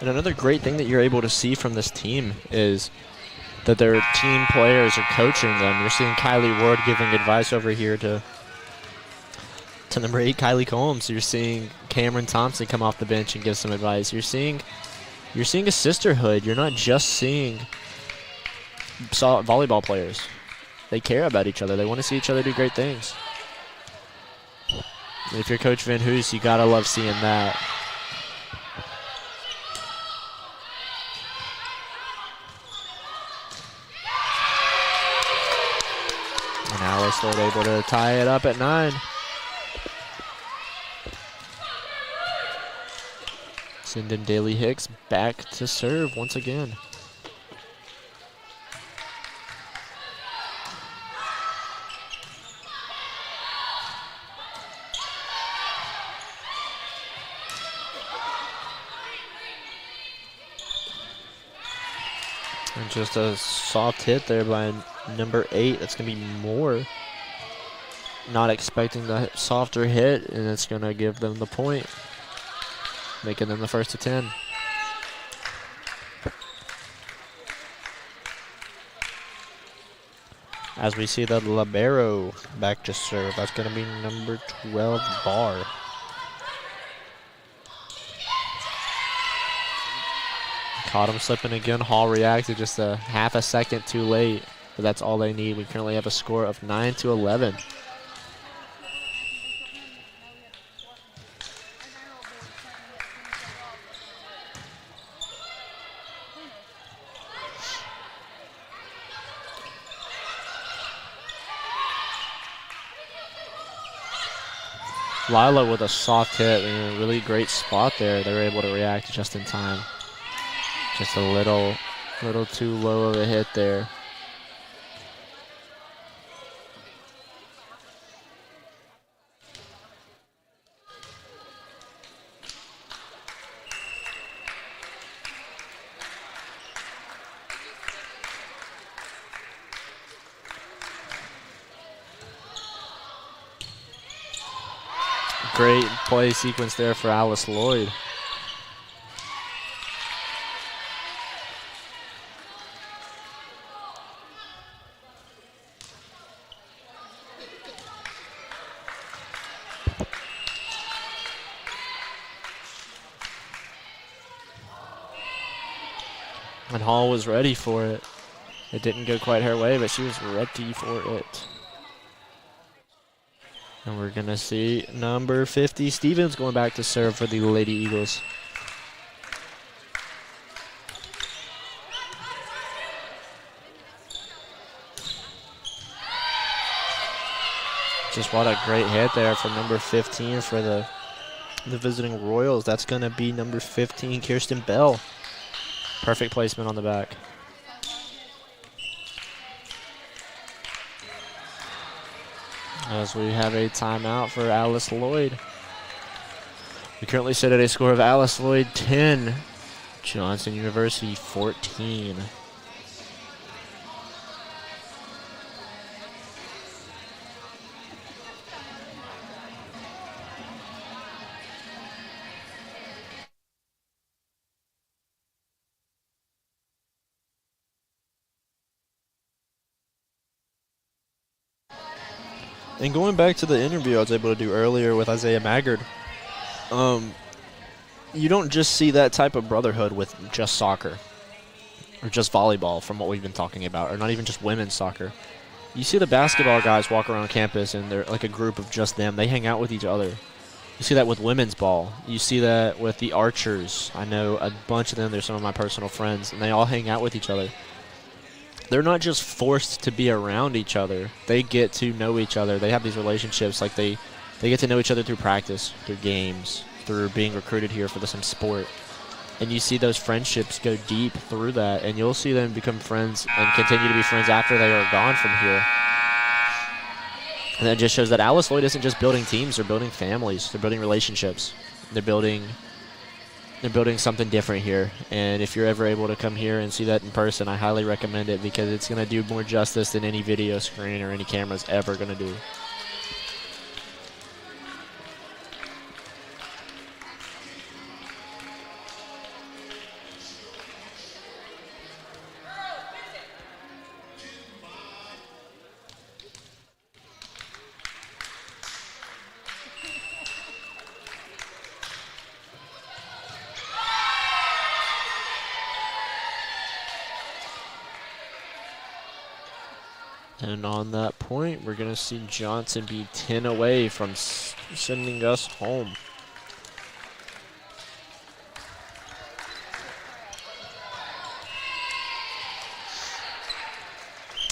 And another great thing that you're able to see from this team is that their team players are coaching them. You're seeing Kylie Ward giving advice over here to number 8, Kylie Combs. You're seeing Cameron Thompson come off the bench and give some advice. You're seeing a sisterhood. You're not just seeing volleyball players. They care about each other. They want to see each other do great things. And if you're Coach Van Hoos, you gotta love seeing that. And Alice Lloyd able to tie it up at 9. Sending Daly Hicks back to serve once again. And just a soft hit there by number 8. That's going to be Moore. Not expecting the softer hit, and it's going to give them the point, making them the first to 10. As we see the libero back to serve, that's going to be number 12, Barr. Caught him slipping again. Hall reacted just a half a second too late, but that's all they need. We currently have a score of 9-11. Lila with a soft hit, really great spot there. They were able to react just in time. Just a little too low of a hit there. Great play sequence there for Alice Lloyd. And Hall was ready for it. It didn't go quite her way, but she was ready for it. And we're going to see number 50, Stevens, going back to serve for the Lady Eagles. Just what a great hit there from number 15 for the visiting Royals. That's going to be number 15, Kirsten Bell. Perfect placement on the back. As we have a timeout for Alice Lloyd. We currently sit at a score of Alice Lloyd 10, Johnson University 14. And going back to the interview I was able to do earlier with Isaiah Maggard, you don't just see that type of brotherhood with just soccer or just volleyball from what we've been talking about, or not even just women's soccer. You see the basketball guys walk around campus and they're like a group of just them. They hang out with each other. You see that with women's ball. You see that with the archers. I know a bunch of them. They're some of my personal friends, and they all hang out with each other. They're not just forced to be around each other. They get to know each other. They have these relationships. Like they get to know each other through practice, through games, through being recruited here for some sport. And you see those friendships go deep through that, and you'll see them become friends and continue to be friends after they are gone from here. And that just shows that Alice Lloyd isn't just building teams. They're building families. They're building relationships. They're building something different here. And if you're ever able to come here and see that in person, I highly recommend it, because it's going to do more justice than any video screen or any camera's ever going to do. And on that point, we're going to see Johnson be 10 away from sending us home.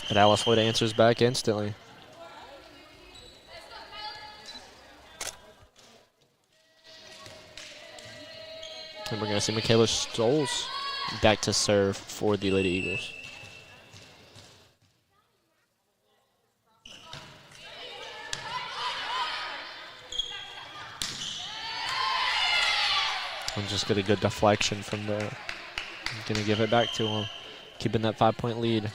But Alice Lloyd answers back instantly. And we're going to see Michaela Stolz back to serve for the Lady Eagles. And just get a good deflection from there. Going to give it back to him, keeping that 5-point lead.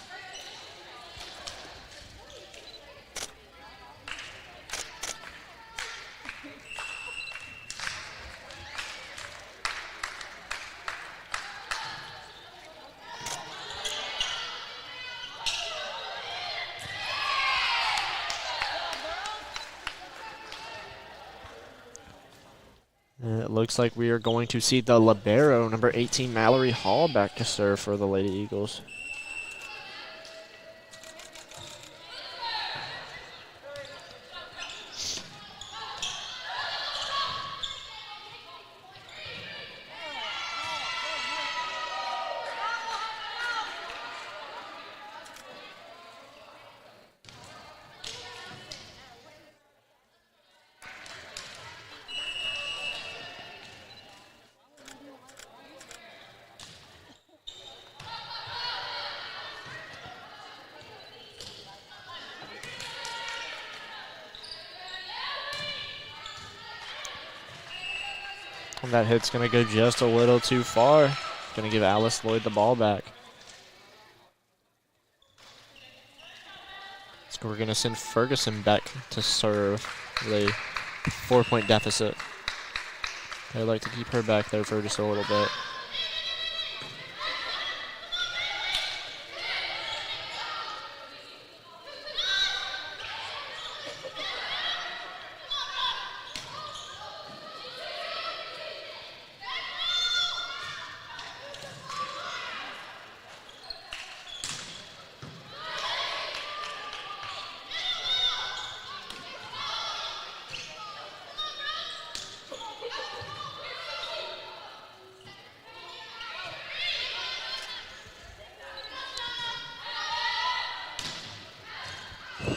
It looks like we are going to see the libero, number 18, Mallory Hall, back to serve for the Lady Eagles. And that hit's going to go just a little too far. Going to give Alice Lloyd the ball back. So we're going to send Ferguson back to serve the 4-point deficit. I'd like to keep her back there for just a little bit.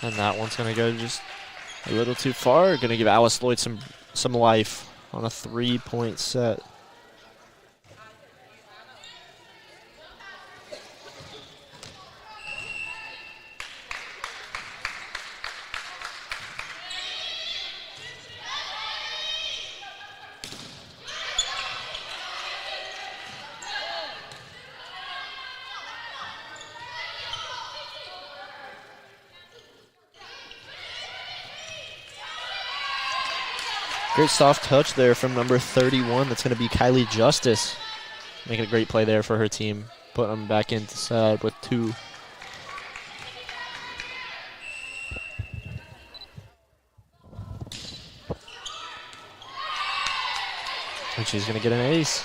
And that one's going to go just a little too far. Going to give Alice Lloyd some life on a 3-point set. Great soft touch there from number 31. That's going to be Kylie Justice. Making a great play there for her team. Putting them back inside with 2. And she's going to get an ace.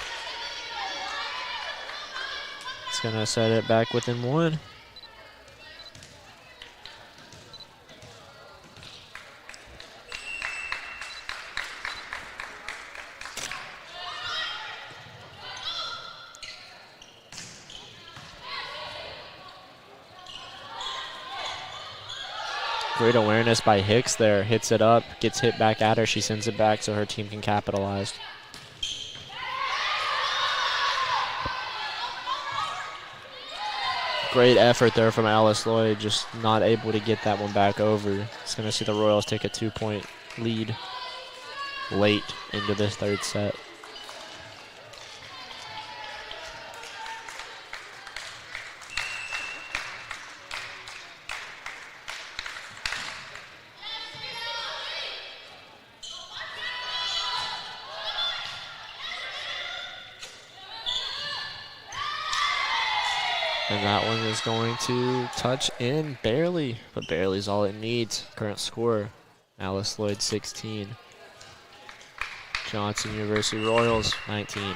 It's going to set it back within 1. Great awareness by Hicks there. Hits it up, gets hit back at her. She sends it back so her team can capitalize. Great effort there from Alice Lloyd, just not able to get that one back over. It's going to see the Royals take a 2-point lead late into this 3rd set. And that one is going to touch in barely, but barely is all it needs. Current score, Alice Lloyd 16. Johnson University Royals 19.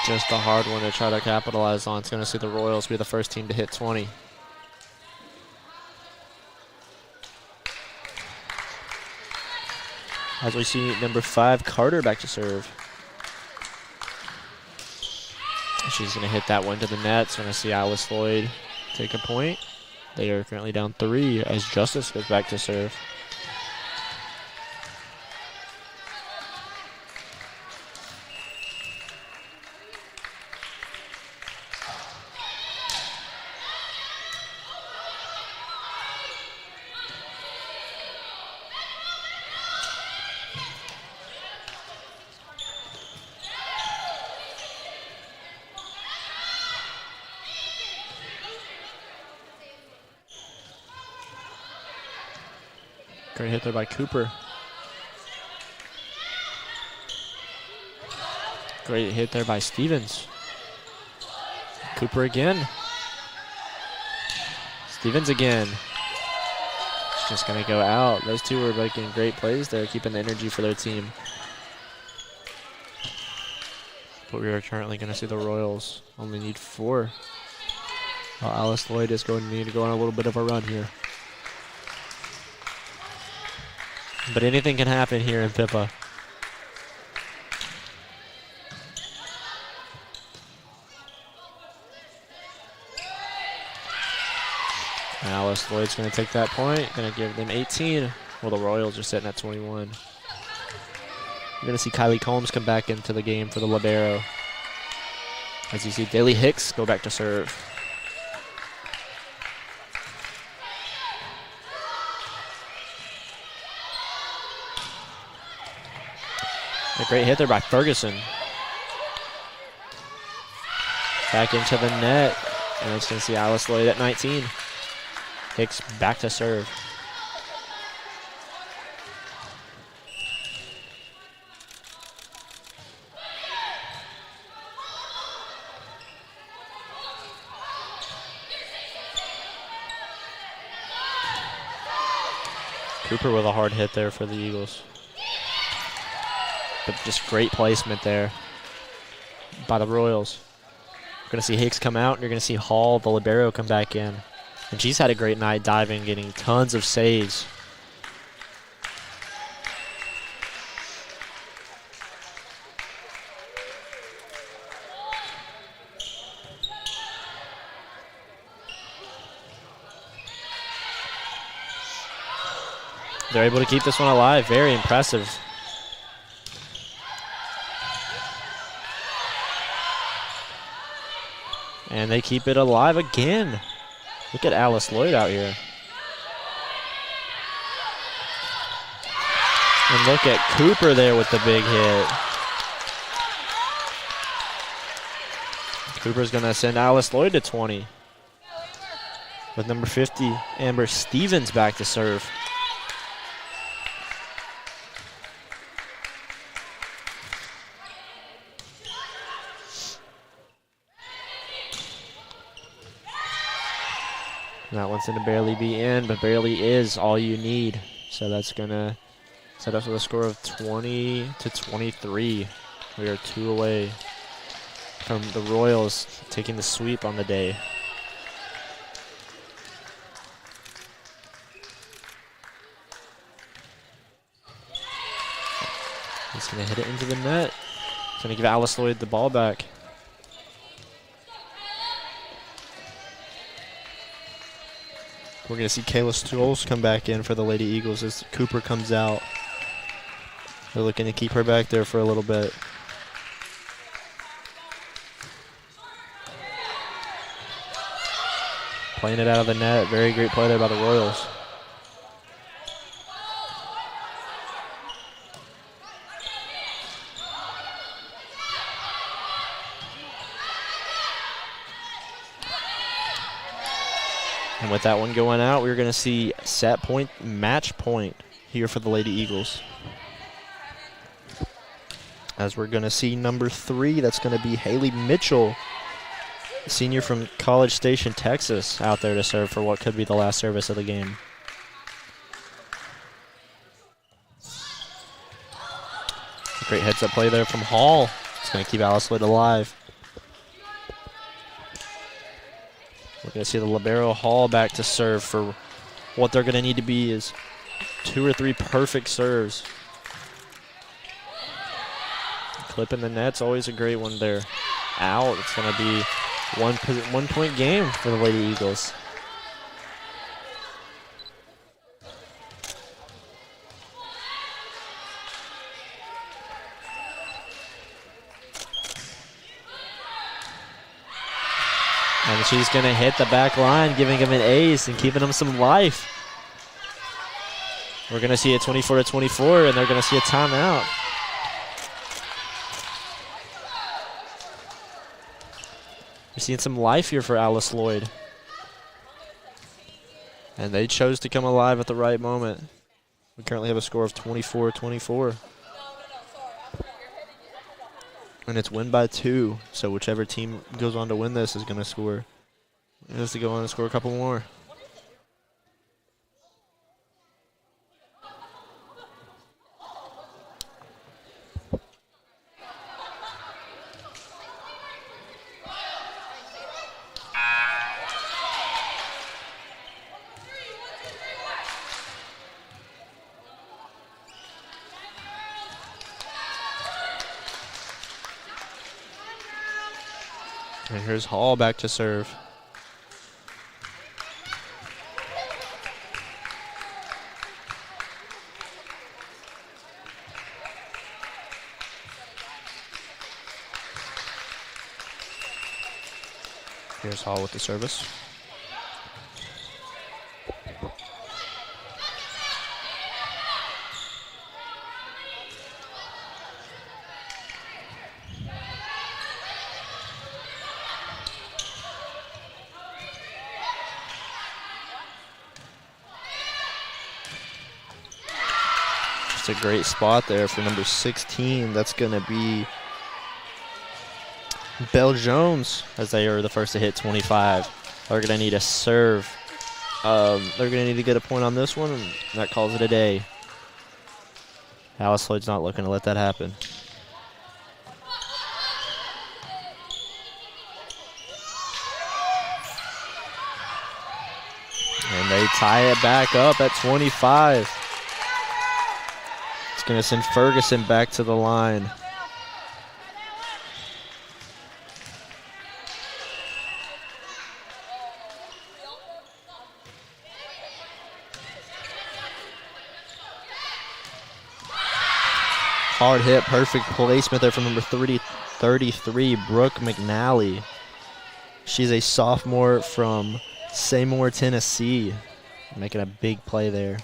Just a hard one to try to capitalize on. It's going to see the Royals be the first team to hit 20. As we see number 5, Carter, back to serve. She's going to hit that one to the net. It's going to see Alice Lloyd take a point. They are currently down 3 as Justice goes back to serve. Great hit there by Cooper. Great hit there by Stevens. Cooper again. Stevens again. It's just going to go out. Those two are making great plays there, keeping the energy for their team. But we are currently going to see the Royals only need 4. While Alice Lloyd is going to need to go on a little bit of a run here. But anything can happen here in Pippa. Alice Lloyd's going to take that point, going to give them 18. Well, the Royals are sitting at 21. We're going to see Kylie Combs come back into the game for the libero. As you see Daly Hicks go back to serve. A great hit there by Ferguson. Back into the net. And it's going to see Alice Lloyd at 19. Hicks back to serve. Cooper with a hard hit there for the Eagles. But just great placement there by the Royals. We're going to see Hicks come out, and you're going to see Hall, the libero, come back in. And she's had a great night diving, getting tons of saves. They're able to keep this one alive. Very impressive. And they keep it alive again. Look at Alice Lloyd out here. And look at Cooper there with the big hit. Cooper's going to send Alice Lloyd to 20. With number 50, Amber Stevens, back to serve. That one's going to barely be in, but barely is all you need. So that's going to set us with a score of 20-23. We are 2 away from the Royals taking the sweep on the day. He's going to hit it into the net. He's going to give Alice Lloyd the ball back. We're going to see Kayla Stools come back in for the Lady Eagles as Cooper comes out. They're looking to keep her back there for a little bit. Playing it out of the net. Very great play there by the Royals. And with that one going out, we're going to see set point, match point here for the Lady Eagles. As we're going to see number 3, that's going to be Haley Mitchell, senior from College Station, Texas, out there to serve for what could be the last service of the game. Great heads-up play there from Hall. It's going to keep Alice Lloyd alive. We're going to see the libero Hall back to serve for what they're going to need to be is 2 or 3 perfect serves. Clipping the net's always a great one there. Out. It's going to be 1 point game for the Lady Eagles. And she's going to hit the back line, giving him an ace and keeping him some life. We're going to see a 24-24, and they're going to see a timeout. We're seeing some life here for Alice Lloyd. And they chose to come alive at the right moment. We currently have a score of 24-24. And it's win by 2, so whichever team goes on to win this is going to score. It has to go on and score a couple more. And here's Hall back to serve. Here's Hall with the service. A great spot there for number 16. That's going to be Belle Jones, as they are the first to hit 25. They're going to need a serve. They're going to need to get a point on this one, and that calls it a day. Alice Lloyd's not looking to let that happen. And they tie it back up at 25. Going to send Ferguson back to the line. Hard hit, perfect placement there from number 33, Brooke McNally. She's a sophomore from Seymour, Tennessee, making a big play there.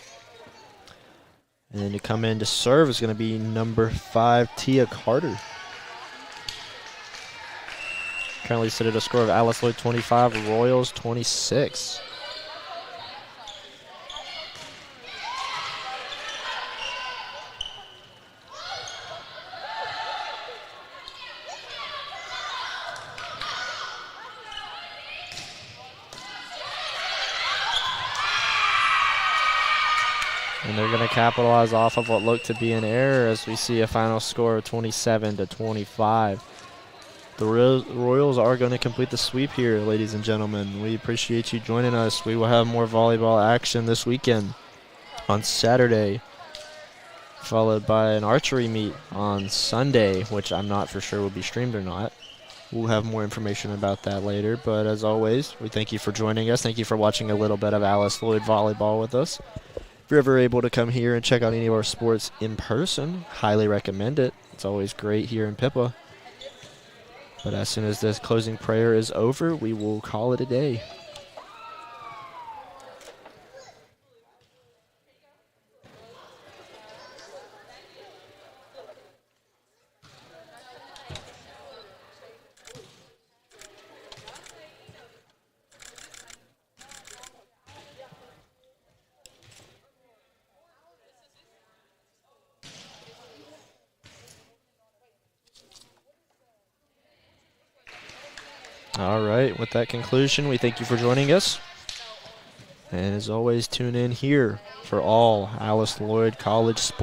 And then to come in to serve is going to be number 5, Tia Carter. Currently sit at a score of Alice Lloyd 25, Royals 26. And they're going to capitalize off of what looked to be an error as we see a final score of 27-25. The Royals are going to complete the sweep here, ladies and gentlemen. We appreciate you joining us. We will have more volleyball action this weekend on Saturday, followed by an archery meet on Sunday, which I'm not for sure will be streamed or not. We'll have more information about that later. But as always, we thank you for joining us. Thank you for watching a little bit of Alice Lloyd volleyball with us. If you're ever able to come here and check out any of our sports in person, highly recommend it. It's always great here in Pippa. But as soon as this closing prayer is over, we will call it a day. All right, with that conclusion, we thank you for joining us. And as always, tune in here for all Alice Lloyd College sports.